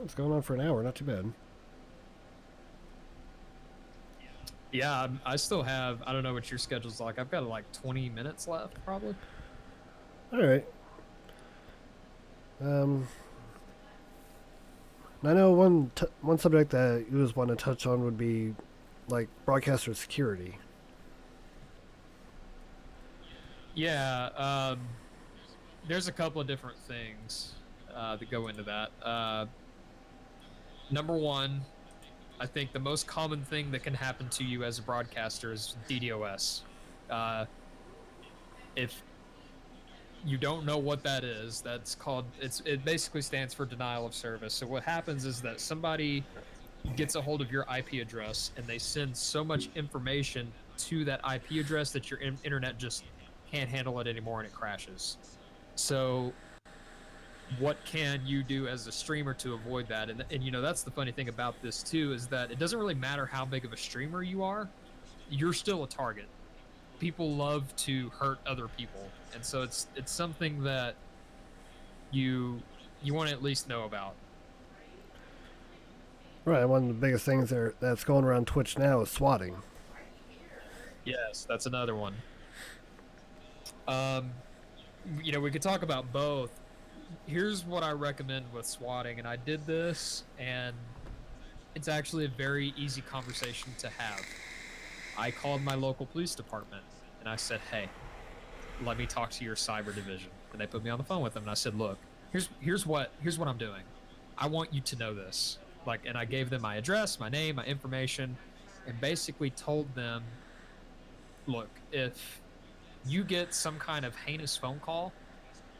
Speaker 1: It's going on for an hour. Not too bad.
Speaker 2: Yeah, I still have. I don't know what your schedule's like. I've got like 20 minutes left, probably.
Speaker 1: All right. I know one subject that you just want to touch on would be like broadcaster security.
Speaker 2: Yeah, there's a couple of different things that go into that. Number one, I think the most common thing that can happen to you as a broadcaster is DDoS. If you don't know what that is, that's called, it basically stands for denial of service. So what happens is that somebody gets a hold of your IP address and they send so much information to that IP address that your internet just can't handle it anymore and it crashes. So what can you do as a streamer to avoid that? And that's the funny thing about this too, is that it doesn't really matter how big of a streamer you are, you're still a target. People love to hurt other people, and so it's something that you you want to at least know about.
Speaker 1: Right. One of the biggest things that's going around Twitch now is swatting.
Speaker 2: Yes, that's another one. Um, we could talk about both. Here's what I recommend with swatting, and I did this, and it's actually a very easy conversation to have. I called my local police department, and I said, "Hey, let me talk to your cyber division." And they put me on the phone with them, and I said, "Look, here's what I'm doing. I want you to know this." Like, and I gave them my address, my name, my information, and basically told them, "Look, if you get some kind of heinous phone call,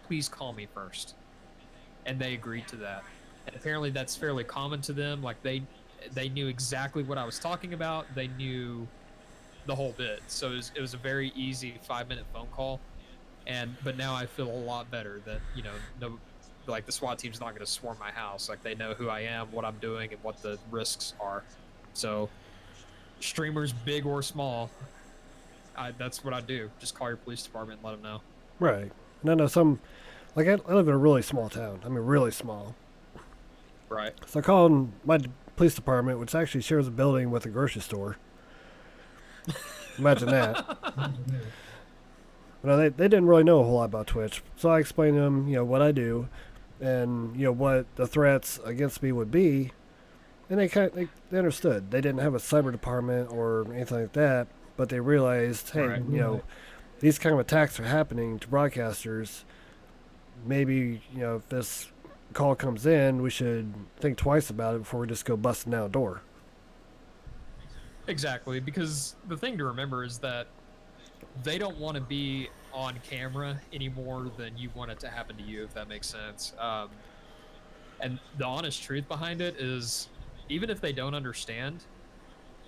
Speaker 2: please call me first." And they agreed to that. And apparently that's fairly common to them. Like, they knew exactly what I was talking about. They knew the whole bit. So it was a very easy 5-minute phone call. But now I feel a lot better that, no, like, the SWAT team's not going to swarm my house. Like, they know who I am, what I'm doing, and what the risks are. So streamers, big or small, that's what I do. Just call your police department and let them know.
Speaker 1: Right. And I know some, like I live in a really small town. I mean, really small.
Speaker 2: Right.
Speaker 1: So I called my police department, which actually shares a building with a grocery store. Imagine that. But they didn't really know a whole lot about Twitch. So I explained to them, what I do and, what the threats against me would be. And they understood. They didn't have a cyber department or anything like that, but they realized, hey,
Speaker 2: Right.
Speaker 1: these kind of attacks are happening to broadcasters. Maybe, if this call comes in, we should think twice about it before we just go busting down a door.
Speaker 2: Exactly, because the thing to remember is that they don't want to be on camera any more than you want it to happen to you, if that makes sense. And the honest truth behind it is, even if they don't understand,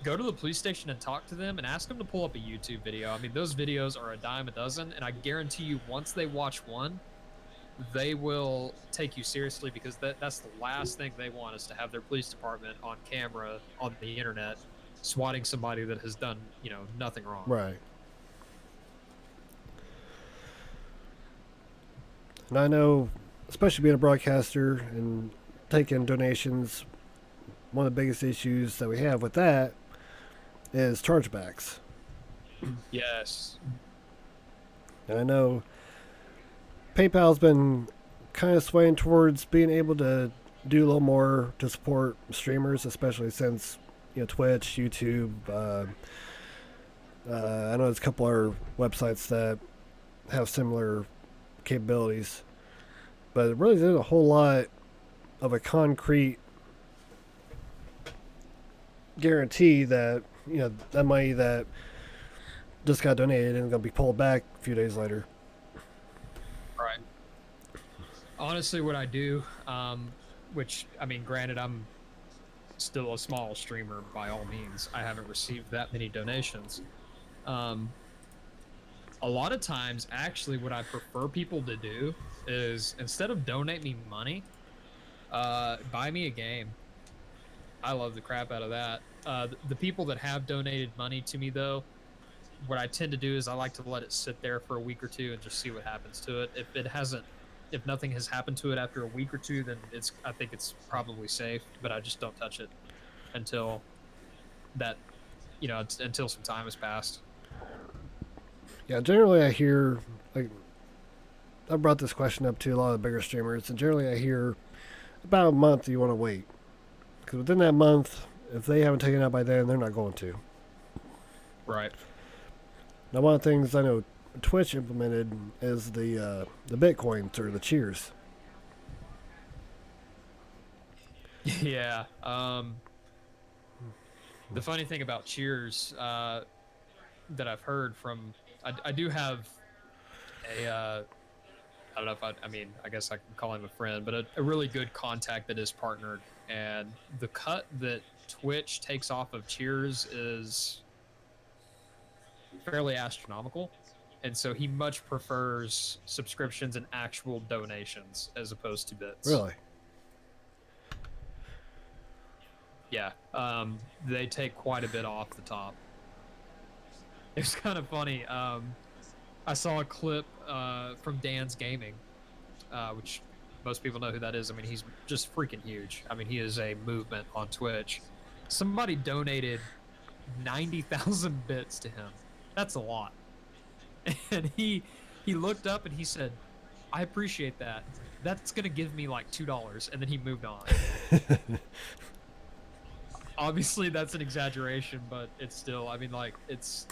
Speaker 2: go to the police station and talk to them and ask them to pull up a YouTube video. I mean, those videos are a dime a dozen, and I guarantee you, once they watch one, they will take you seriously, because that's the last thing they want, is to have their police department on camera on the internet swatting somebody that has done, nothing wrong.
Speaker 1: Right. And I know, especially being a broadcaster and taking donations, one of the biggest issues that we have with that is chargebacks.
Speaker 2: Yes.
Speaker 1: And I know PayPal's been kind of swaying towards being able to do a little more to support streamers, especially since Twitch, YouTube. I know there's a couple other websites that have similar capabilities, but it really isn't a whole lot of a concrete guarantee that that money that just got donated isn't going to be pulled back a few days later.
Speaker 2: Right. Honestly, what I do, which, I mean, granted, I'm still a small streamer by all means. I haven't received that many donations. A lot of times, actually, what I prefer people to do is, instead of donate me money, buy me a game. I love the crap out of that. The people that have donated money to me, though, what I tend to do is I like to let it sit there for a week or two and just see what happens to it. If nothing has happened to it after a week or two, then I think it's probably safe. But I just don't touch it until until some time has passed.
Speaker 1: Yeah, generally I hear, like, I brought this question up to a lot of the bigger streamers, and generally I hear about a month you want to wait, because within that month, if they haven't taken it out by then, they're not going to.
Speaker 2: Right.
Speaker 1: Now, one of the things I know Twitch implemented is the Bitcoins, or the cheers.
Speaker 2: Yeah. The funny thing about cheers that I've heard from, I do have a I don't know if I guess I can call him a friend, but a really good contact that is partnered, and the cut that Twitch takes off of cheers is fairly astronomical. And so he much prefers subscriptions and actual donations as opposed to bits.
Speaker 1: Really?
Speaker 2: Yeah. They take quite a bit off the top. It's kind of funny. I saw a clip from Dan's Gaming, which most people know who that is. I mean, he's just freaking huge. I mean, he is a movement on Twitch. Somebody donated 90,000 bits to him. That's a lot. And he looked up and he said, "I appreciate that. That's gonna give me like $2," and then he moved on. Obviously, that's an exaggeration, but it's still. I mean, like it's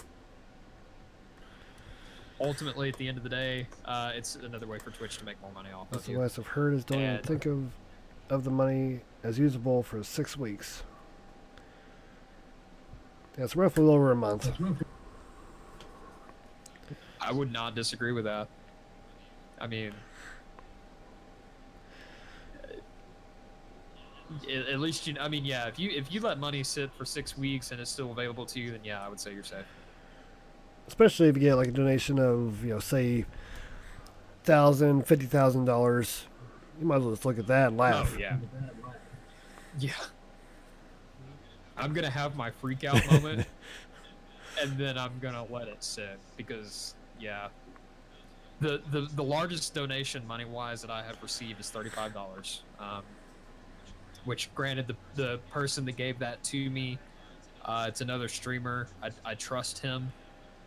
Speaker 2: ultimately at the end of the day, it's another way for Twitch to make more money off
Speaker 1: That's
Speaker 2: of
Speaker 1: the
Speaker 2: you.
Speaker 1: last I've heard is don't even
Speaker 2: And-
Speaker 1: think of the money as usable for 6 weeks. Yeah, it's roughly over a month.
Speaker 2: I would not disagree with that. I mean, at least I mean, yeah. If you let money sit for 6 weeks and it's still available to you, then yeah, I would say you're safe.
Speaker 1: Especially if you get like a donation of, say $50,000, you might as well just look at that and laugh.
Speaker 2: Oh yeah. Yeah. I'm gonna have my freak out moment, and then I'm gonna let it sit because yeah. The largest donation money wise that I have received is $35. Which granted the person that gave that to me, it's another streamer. I trust him,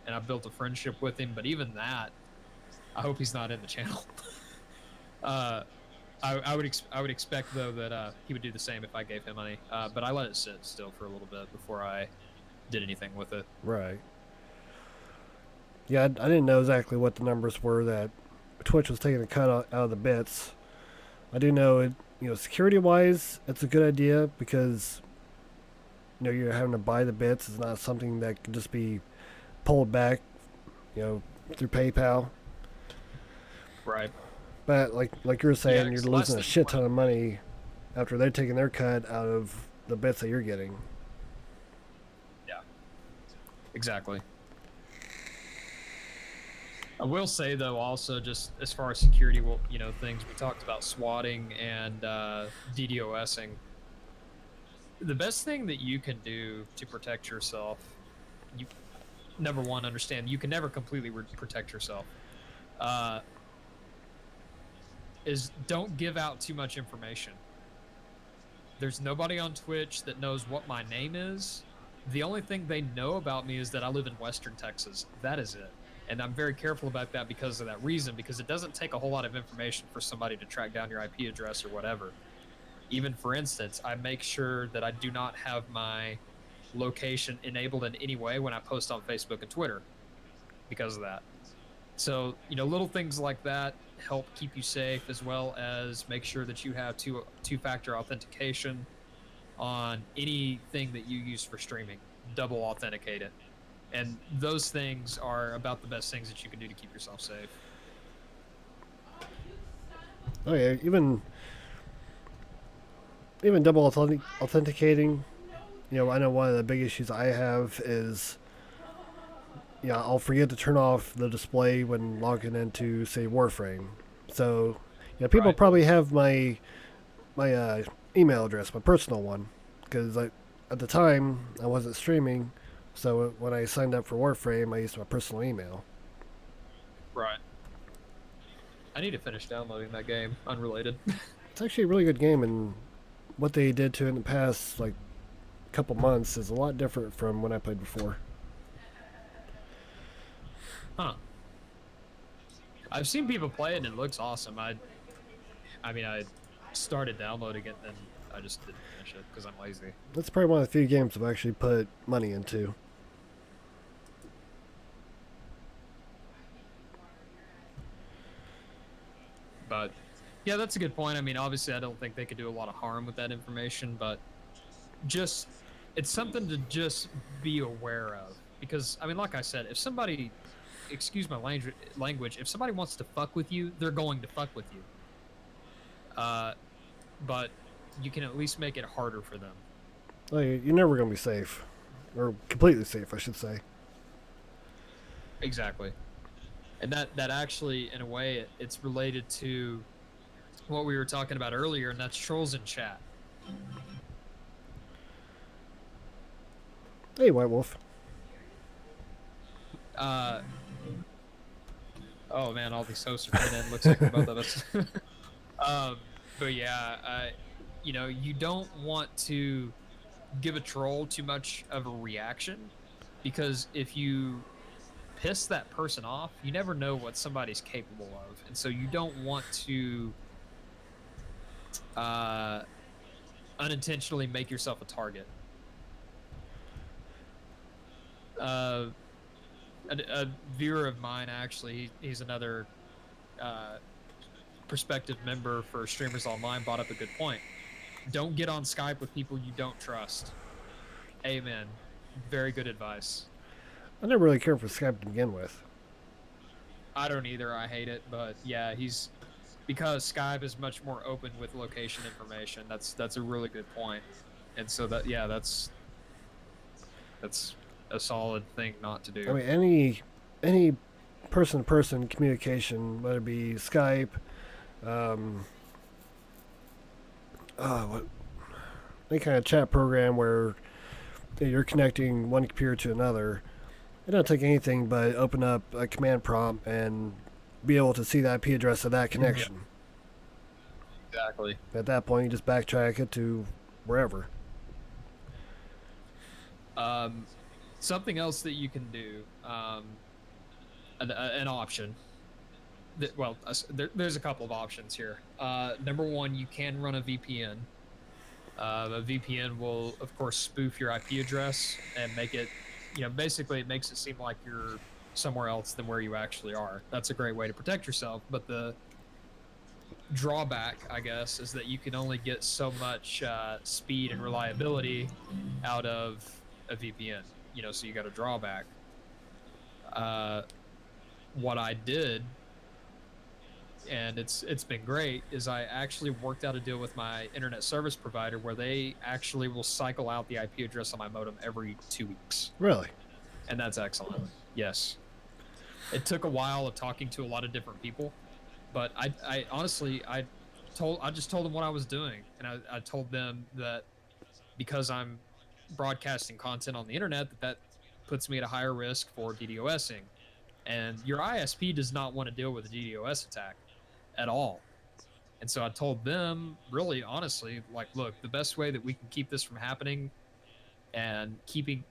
Speaker 2: and I built a friendship with him. But even that, I hope he's not in the channel. I would expect though that he would do the same if I gave him money. But I let it sit still for a little bit before I did anything with it.
Speaker 1: Right. Yeah, I didn't know exactly what the numbers were that Twitch was taking a cut out of the bits. I do know it, security-wise, it's a good idea because, you're having to buy the bits. It's not something that can just be pulled back, through PayPal.
Speaker 2: Right.
Speaker 1: But like you were saying, you're
Speaker 2: it's less
Speaker 1: losing a
Speaker 2: than
Speaker 1: shit ton of money after they're taking their cut out of the bits that you're getting.
Speaker 2: Yeah. Exactly. I will say though, also just as far as security, things we talked about swatting and DDoSing. The best thing that you can do to protect yourself, you number one understand you can never completely protect yourself. Is don't give out too much information. There's nobody on Twitch that knows what my name is. The only thing they know about me is that I live in Western Texas. That is it. And I'm very careful about that because of that reason, because it doesn't take a whole lot of information for somebody to track down your IP address or whatever. Even for instance, I make sure that I do not have my location enabled in any way when I post on Facebook and Twitter because of that. So, little things like that help keep you safe, as well as make sure that you have two-factor authentication on anything that you use for streaming. Double authenticate it. And those things are about the best things that you can do to keep yourself safe.
Speaker 1: Oh yeah, even double authenticating. I know one of the big issues I have is, I'll forget to turn off the display when logging into, say, Warframe. So, people
Speaker 2: Right.
Speaker 1: probably have my email address, my personal one, because at the time I wasn't streaming. So when I signed up for Warframe, I used my personal email.
Speaker 2: Right. I need to finish downloading that game. Unrelated.
Speaker 1: It's actually a really good game, and what they did to it in the past, couple months, is a lot different from when I played before.
Speaker 2: Huh. I've seen people play it and it looks awesome. I started downloading it and I just didn't finish it because I'm lazy.
Speaker 1: That's probably one of the few games I've actually put money into.
Speaker 2: But yeah, that's a good point. I mean, obviously, I don't think they could do a lot of harm with that information, but just it's something to just be aware of. Because I mean, like I said, if somebody, excuse my language, if somebody wants to fuck with you, they're going to fuck with you. But you can at least make it harder for them.
Speaker 1: You're never going to be safe. Or completely safe, I should say.
Speaker 2: Exactly. And that actually, in a way, it's related to what we were talking about earlier, and that's trolls in chat.
Speaker 1: Hey, White Wolf.
Speaker 2: Oh man, all these hosts are coming in. Looks like both of us. Um, but yeah, you don't want to give a troll too much of a reaction because if you piss that person off, you never know what somebody's capable of, and so you don't want to uh, unintentionally make yourself a target. Uh, a viewer of mine, actually, he's another uh, prospective member for Streamers Online, brought up a good point. Don't get on Skype with people you don't trust. Amen. Very good advice.
Speaker 1: I never really cared for Skype to begin with.
Speaker 2: I don't either. I hate it, but yeah, he's because Skype is much more open with location information. That's a really good point. And so that's a solid thing not to
Speaker 1: I
Speaker 2: do.
Speaker 1: mean, any person-to-person communication, whether it be Skype, um, what, any kind of chat program where you're connecting one computer to another, it doesn't take anything but open up a command prompt and be able to see the IP address of that connection.
Speaker 2: Exactly.
Speaker 1: At that point, you just backtrack it to wherever.
Speaker 2: Um, Something else that you can do, an option. Well, there's a couple of options here. Number one, you can run a VPN. A VPN will, of course, spoof your IP address and make it, basically it makes it seem like you're somewhere else than where you actually are. That's a great way to protect yourself. But the drawback, I guess, is that you can only get so much speed and reliability out of a VPN. So you got a drawback. What I did, and it's been great, is I actually worked out a deal with my internet service provider where they actually will cycle out the IP address on my modem every 2 weeks,
Speaker 1: Really?
Speaker 2: and that's excellent. Yes, it took a while of talking to a lot of different people, but I honestly I just told them what I was doing, and I told them that because I'm broadcasting content on the internet, that puts me at a higher risk for DDoSing, and your ISP does not want to deal with a DDoS attack at all. And so I told them, really honestly, like, look, the best way that we can keep this from happening and keep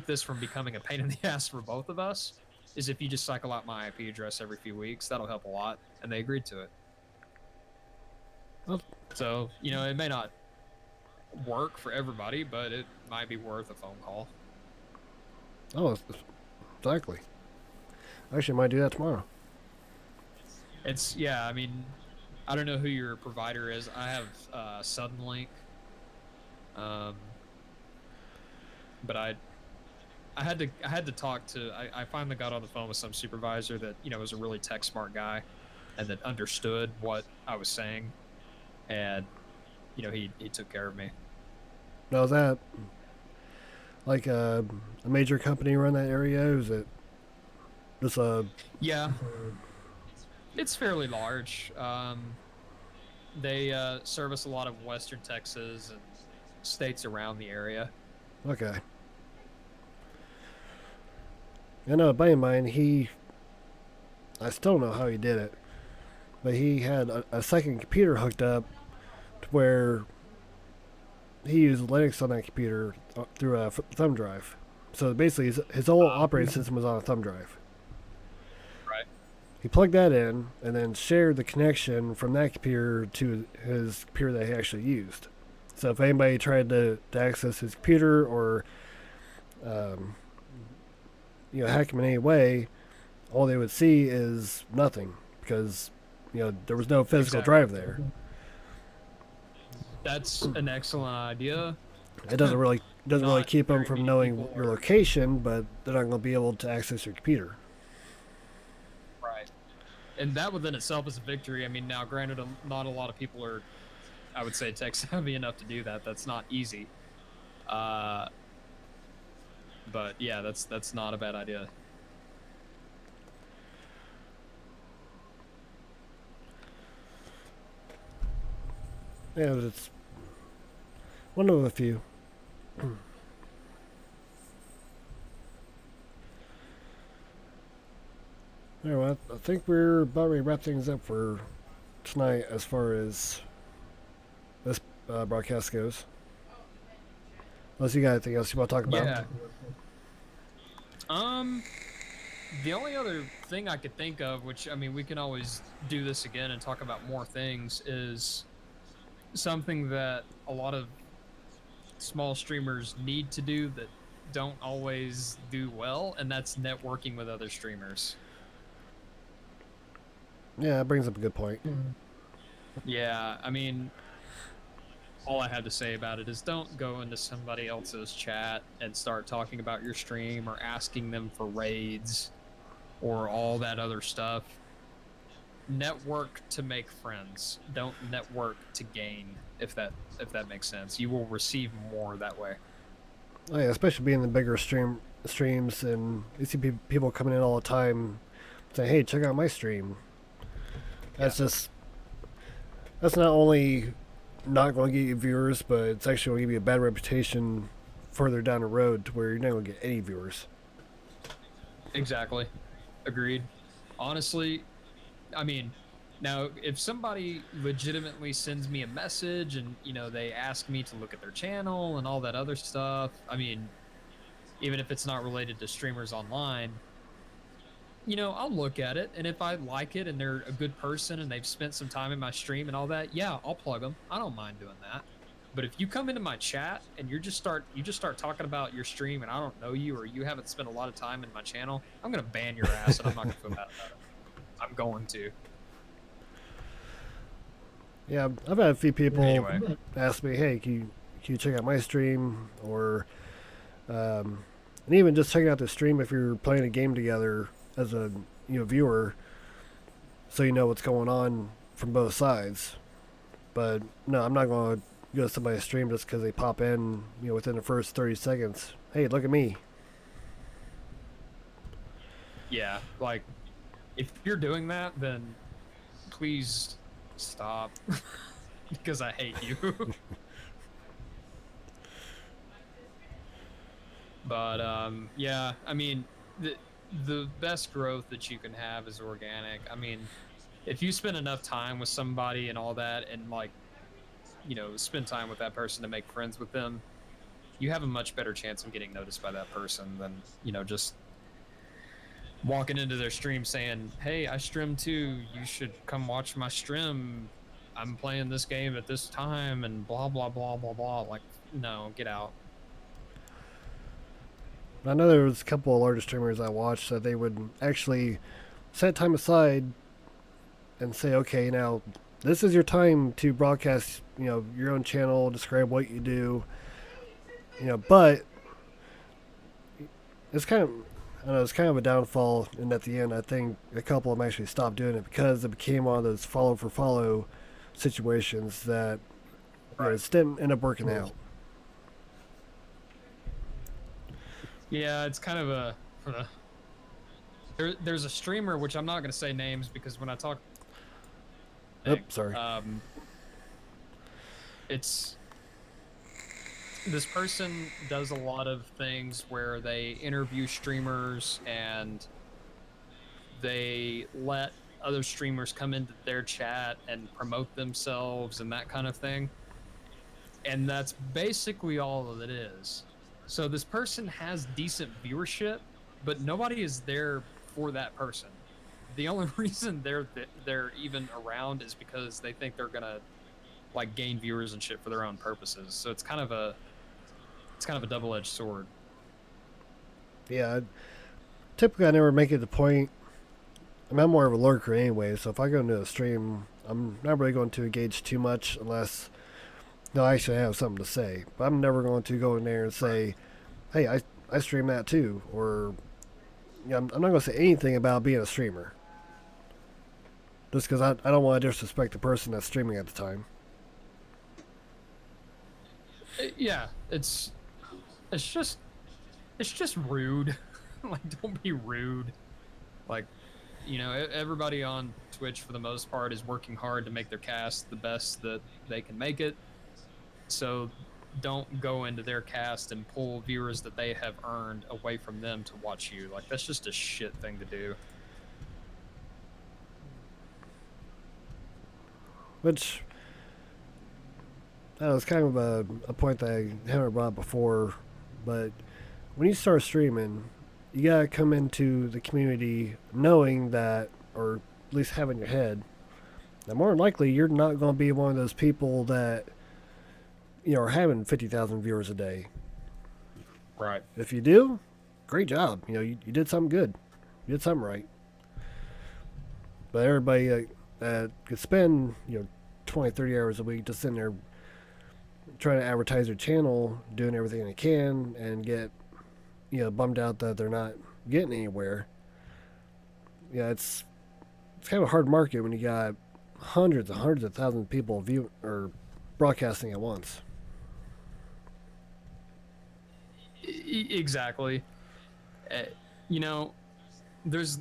Speaker 2: this from becoming a pain in the ass for both of us is if you just cycle out my IP address every few weeks. That'll help a lot. And they agreed to it.
Speaker 1: Well,
Speaker 2: So, it may not work for everybody, but it might be worth a phone call.
Speaker 1: oh, exactly. Actually, I might do that tomorrow.
Speaker 2: Yeah, I mean, I don't know who your provider is. I have Suddenlink. Um, but I had to talk to I finally got on the phone with some supervisor that was a really tech smart guy and that understood what I was saying, and he took care of me.
Speaker 1: Now, is that like a major company around that area? Is it just a
Speaker 2: Yeah, it's fairly large. They service a lot of western Texas and states around the area.
Speaker 1: okay? I know a buddy of mine. I still don't know how he did it, but he had a second computer hooked up to where he used Linux on that computer through a thumb drive. So basically, his whole operating system was on a thumb drive.
Speaker 2: Right.
Speaker 1: He plugged that in and then shared the connection from that computer to his computer that he actually used. So if anybody tried to access his computer or um, hack him in any way, all they would see is nothing because there was no physical
Speaker 2: Exactly.
Speaker 1: drive there.
Speaker 2: That's an excellent idea.
Speaker 1: It doesn't really
Speaker 2: Not
Speaker 1: keep them
Speaker 2: very
Speaker 1: from
Speaker 2: many
Speaker 1: knowing
Speaker 2: people
Speaker 1: your
Speaker 2: are-
Speaker 1: location, but they're not going to be able to access your computer.
Speaker 2: Right. And that within itself is a victory. I mean, now granted, not a lot of people are, I would say, tech savvy enough to do that. That's not easy. But yeah, that's not a bad idea.
Speaker 1: Yeah, but it's one of a few. Anyway, I think we're about ready to wrap things up for tonight as far as this broadcast goes. Unless you got anything else you want to talk about.
Speaker 2: Yeah. The only other thing I could think of, which I mean, we can always do this again and talk about more things, is something that a lot of small streamers need to do that don't always do well, and that's networking with other streamers.
Speaker 1: Yeah, that brings up a good point.
Speaker 2: Yeah, I mean, all I have to say about it is don't go into somebody else's chat and start talking about your stream or asking them for raids or all that other stuff. Network to make friends. Don't network to gain, if that makes sense. You will receive more that way.
Speaker 1: Oh, yeah, especially being the bigger streams, and you see people coming in all the time saying, "Hey, check out my stream." That's that's not only not going to get you viewers, but it's actually going to give you a bad reputation further down the road to where you're not going to get any viewers.
Speaker 2: Exactly. Agreed. Honestly, I mean, now if somebody legitimately sends me a message and, you know, they ask me to look at their channel and all that other stuff, I mean, even if it's not related to streamers online, you know, I'll look at it, and if I like it and they're a good person and they've spent some time in my stream and all that, yeah, I'll plug them. I don't mind doing that. But if you come into my chat and you just start talking about your stream and I don't know you, or you haven't spent a lot of time in my channel, I'm gonna ban your ass, and I'm not gonna feel bad about it. I'm going to.
Speaker 1: Yeah, I've had a few people
Speaker 2: Anyway.
Speaker 1: ask me, "Hey, can you check out my stream?" Or and even just checking out the stream if you're playing a game together as a viewer, so you know what's going on from both sides. But no, I'm not going to go to somebody's stream just because they pop in, within the first 30 seconds. Hey, look at me.
Speaker 2: Yeah, like, if you're doing that, then please stop, because I hate you. But yeah, I mean, the best growth that you can have is organic. I mean, if you spend enough time with somebody and all that, and like, you know, spend time with that person to make friends with them, you have a much better chance of getting noticed by that person than, you know, just walking into their stream saying, "Hey, I stream too. You should come watch my stream. I'm playing this game at this time," and blah blah blah blah blah. Like, no, get out.
Speaker 1: I know there was a couple of larger streamers I watched that they would actually set time aside and say, "Okay, now this is your time to broadcast, your own channel, describe what you do, but it's kind of, I don't know, it's kind of a downfall, and at the end, I think a couple of them actually stopped doing it because it became one of those follow for follow situations that it just didn't end up working out.
Speaker 2: Yeah, it's kind of a. There's a streamer, which I'm not going to say names because when I talk.
Speaker 1: Oops, sorry.
Speaker 2: It's. This person does a lot of things where they interview streamers and they let other streamers come into their chat and promote themselves and that kind of thing. And that's basically all that it is. So this person has decent viewership, but nobody is there for that person. The only reason they're even around is because they think they're gonna like gain viewers and shit for their own purposes. So it's kind of a double-edged sword.
Speaker 1: Yeah, typically I never make it the point. I'm more of a lurker anyway, so if I go into a stream, I'm not really going to engage too much unless I actually have something to say. But I'm never going to go in there and say, "Hey, I stream that too," or I'm not going to say anything about being a streamer. Just because I don't want to disrespect the person that's streaming at the time.
Speaker 2: Yeah, it's just rude. Like, don't be rude. Like, everybody on Twitch for the most part is working hard to make their cast the best that they can make it. So don't go into their cast and pull viewers that they have earned away from them to watch you. Like, that's just a shit thing to do.
Speaker 1: which it's kind of a point that I haven't brought up before, but when you start streaming, you gotta come into the community knowing that, or at least have in your head, that more than likely you're not going to be one of those people that are having 50,000 viewers a day.
Speaker 2: Right.
Speaker 1: If you do, great job. You did something good. You did something right. But everybody could spend 20, 30 hours a week just sitting there trying to advertise their channel, doing everything they can, and get bummed out that they're not getting anywhere. Yeah, it's kind of a hard market when you got hundreds and hundreds of thousands of people view or broadcasting at once.
Speaker 2: Exactly. There's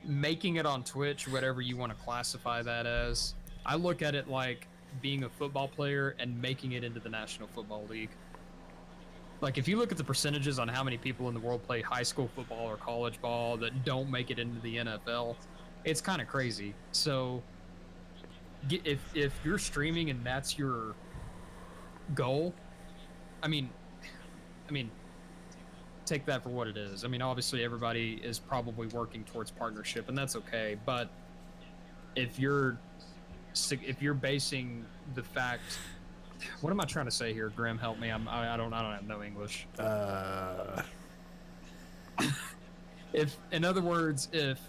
Speaker 2: making it on Twitch, whatever you want to classify that as. I look at it like being a football player and making it into the National Football League. Like, if you look at the percentages on how many people in the world play high school football or college ball that don't make it into the NFL, it's kind of crazy. So, if you're streaming and that's your goal, I mean, take that for what it is. I mean, obviously everybody is probably working towards partnership, and that's okay. But if you're basing the fact, what am I trying to say here, Grim? Help me. I don't have no English. If, in other words, if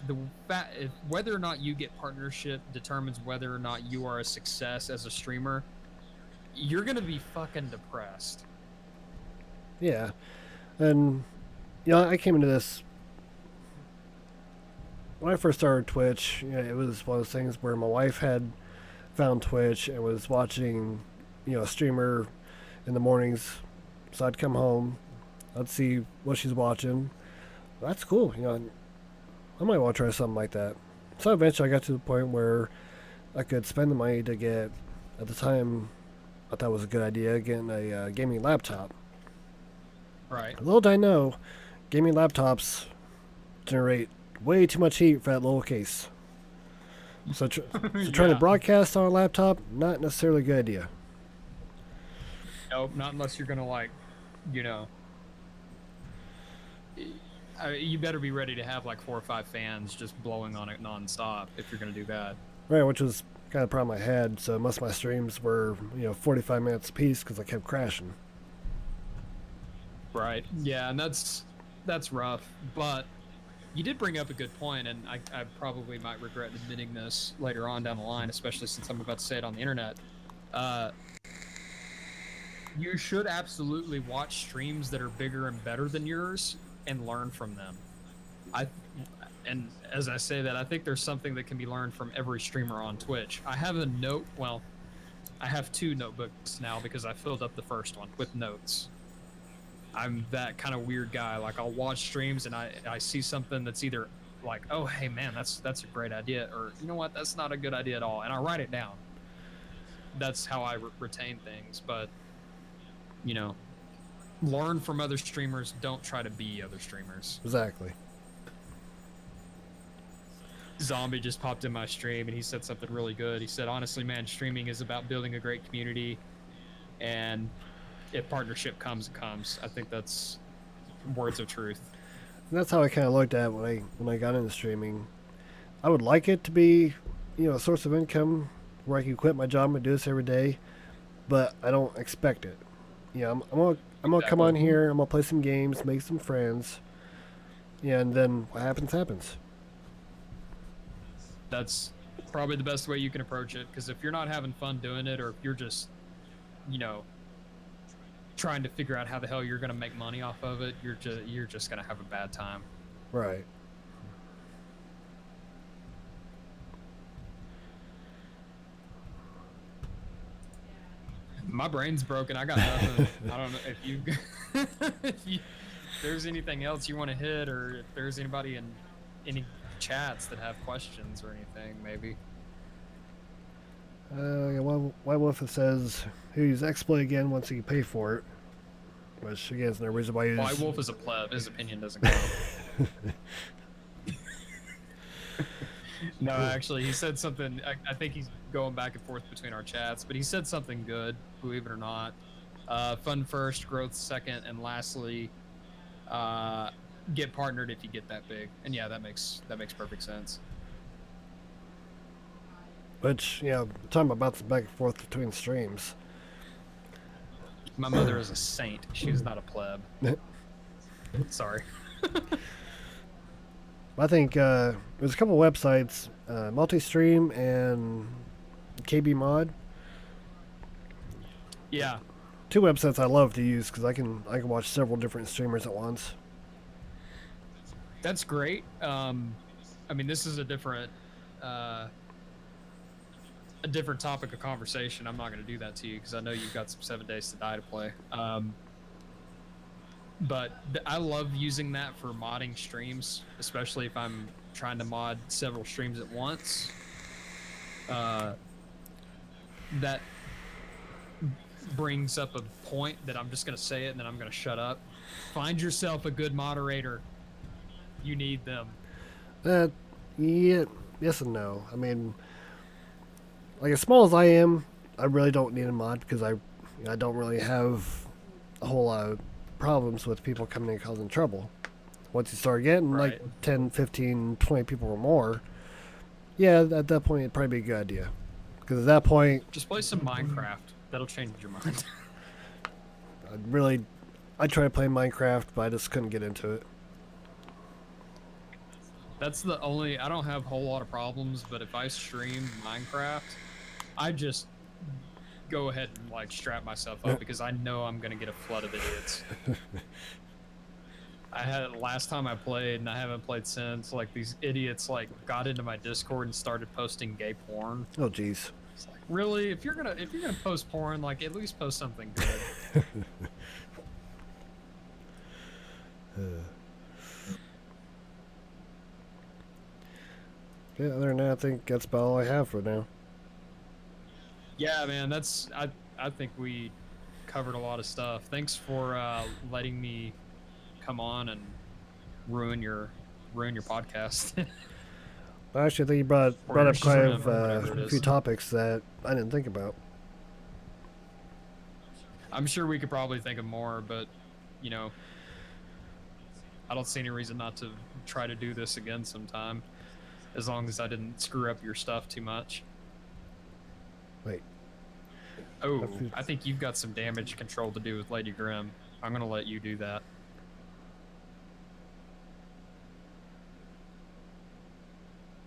Speaker 2: whether or not you get partnership determines whether or not you are a success as a streamer, you're gonna be fucking depressed.
Speaker 1: Yeah, and I came into this when I first started Twitch. It was one of those things where my wife had found Twitch and was watching, a streamer in the mornings. So I'd come home, I'd see what she's watching. That's cool, I might want to try something like that. So eventually I got to the point where I could spend the money to get, at the time, I thought it was a good idea, getting a gaming laptop.
Speaker 2: Right.
Speaker 1: Little did I know, gaming laptops generate way too much heat for that little case. So trying to broadcast on a laptop, not necessarily a good idea.
Speaker 2: Nope, not unless you're gonna you better be ready to have like 4 or 5 fans just blowing on it nonstop if you're gonna do that.
Speaker 1: Right, which was kind of the problem I had. So most of my streams were 45 minutes a piece because I kept crashing.
Speaker 2: Right. Yeah, and that's rough. But you did bring up a good point, and I probably might regret admitting this later on down the line, especially since I'm about to say it on the internet. You should absolutely watch streams that are bigger and better than yours and learn from them. And as I say that, I think there's something that can be learned from every streamer on Twitch. I have I have 2 notebooks now because I filled up the first one with notes. I'm that kind of weird guy. Like, I'll watch streams and I see something that's either like, oh, hey man, that's a great idea, or you know what, that's not a good idea at all, and I write it down. That's how I retain things. But learn from other streamers. Don't try to be other streamers.
Speaker 1: Exactly.
Speaker 2: Zombie just popped in my stream and he said something really good. He said, honestly, man, streaming is about building a great community, and if partnership comes, it comes. I think that's words of truth.
Speaker 1: And that's how I kind of looked at it when I got into streaming. I would like it to be, a source of income where I can quit my job and do this every day, but I don't expect it. I'm gonna come on here, I'm gonna play some games, make some friends, and then what happens happens.
Speaker 2: That's probably the best way you can approach it, because if you're not having fun doing it, or if you're just trying to figure out how the hell you're going to make money off of it, you're just going to have a bad time.
Speaker 1: Right.
Speaker 2: My brain's broken. I got nothing. I don't know if there's anything else you want to hit, or if there's anybody in any chats that have questions or anything, maybe.
Speaker 1: White Wolf says he'll use XSplit again once he can pay for it. Which again is no reason why he
Speaker 2: White Wolf is a pleb. His opinion doesn't count. No, actually, he said something. I think he's going back and forth between our chats, but he said something good, believe it or not. Fun first, growth second, and lastly, uh, get partnered if you get that big. And yeah, that makes perfect sense.
Speaker 1: Which, talking about the back and forth between streams.
Speaker 2: My mother is a saint. She's not a pleb. Sorry.
Speaker 1: I think there's a couple websites, Multi-Stream and KB Mod.
Speaker 2: Yeah,
Speaker 1: Two websites I love to use because I can watch several different streamers at once.
Speaker 2: that's great. I mean, this is a different topic of conversation. I'm not going to do that to you because I know you've got some 7 Days to Die to play. But I love using that for modding streams, especially if I'm trying to mod several streams at once. That brings up a point that I'm just going to say it and then I'm going to shut up. Find yourself a good moderator. You need them.
Speaker 1: Yeah, yes and no. I mean, like as small as I am, I really don't need a mod because I don't really have a whole lot of problems with people coming in causing trouble. Once you start getting
Speaker 2: Right.
Speaker 1: like 10, 15, 20 people or more, yeah, at that point it'd probably be a good idea. Because at that point,
Speaker 2: Just play some Minecraft. That'll change your mind.
Speaker 1: I tried playing Minecraft, but I just couldn't get into it.
Speaker 2: That's the only. I don't have a whole lot of problems, but if I stream Minecraft, I just go ahead and like strap myself up because I know I'm gonna get a flood of idiots. I had it last time I played, and I haven't played since. Like these idiots like got into my Discord and started posting gay porn.
Speaker 1: Oh, jeez.
Speaker 2: It's like, really, if you're gonna post porn, like at least post something good.
Speaker 1: Yeah, other than that, I think that's about all I have for now.
Speaker 2: Yeah, man, that's I think we covered a lot of stuff. Thanks for letting me come on and ruin your podcast.
Speaker 1: Actually, I think you brought
Speaker 2: Or
Speaker 1: up quite
Speaker 2: shrimp, whatever it
Speaker 1: a few
Speaker 2: is.
Speaker 1: topics that I didn't think about.
Speaker 2: I'm sure we could probably think of more, but you know, I don't see any reason not to try to do this again sometime, as long as I didn't screw up your stuff too much.
Speaker 1: Wait.
Speaker 2: Oh, I think you've got some damage control to do with Lady Grimm. I'm gonna let you do that.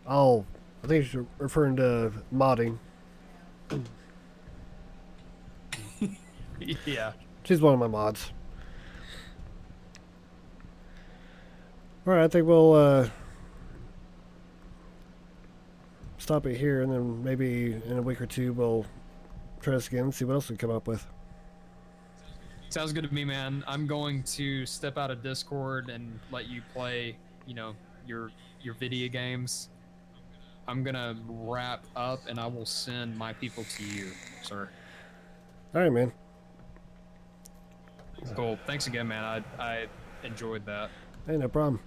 Speaker 1: Oh, I think you're referring to modding.
Speaker 2: Yeah.
Speaker 1: She's one of my mods. Alright, I think we'll stop it here, and then maybe in a week or two we'll try this again and see what else we come up with.
Speaker 2: Sounds good to me, man. I'm going to step out of Discord and let you play, you know, your video games. I'm gonna wrap up and I will send my people to you, sir.
Speaker 1: Alright, man.
Speaker 2: Cool. Thanks again, man. I enjoyed that.
Speaker 1: Hey, no problem.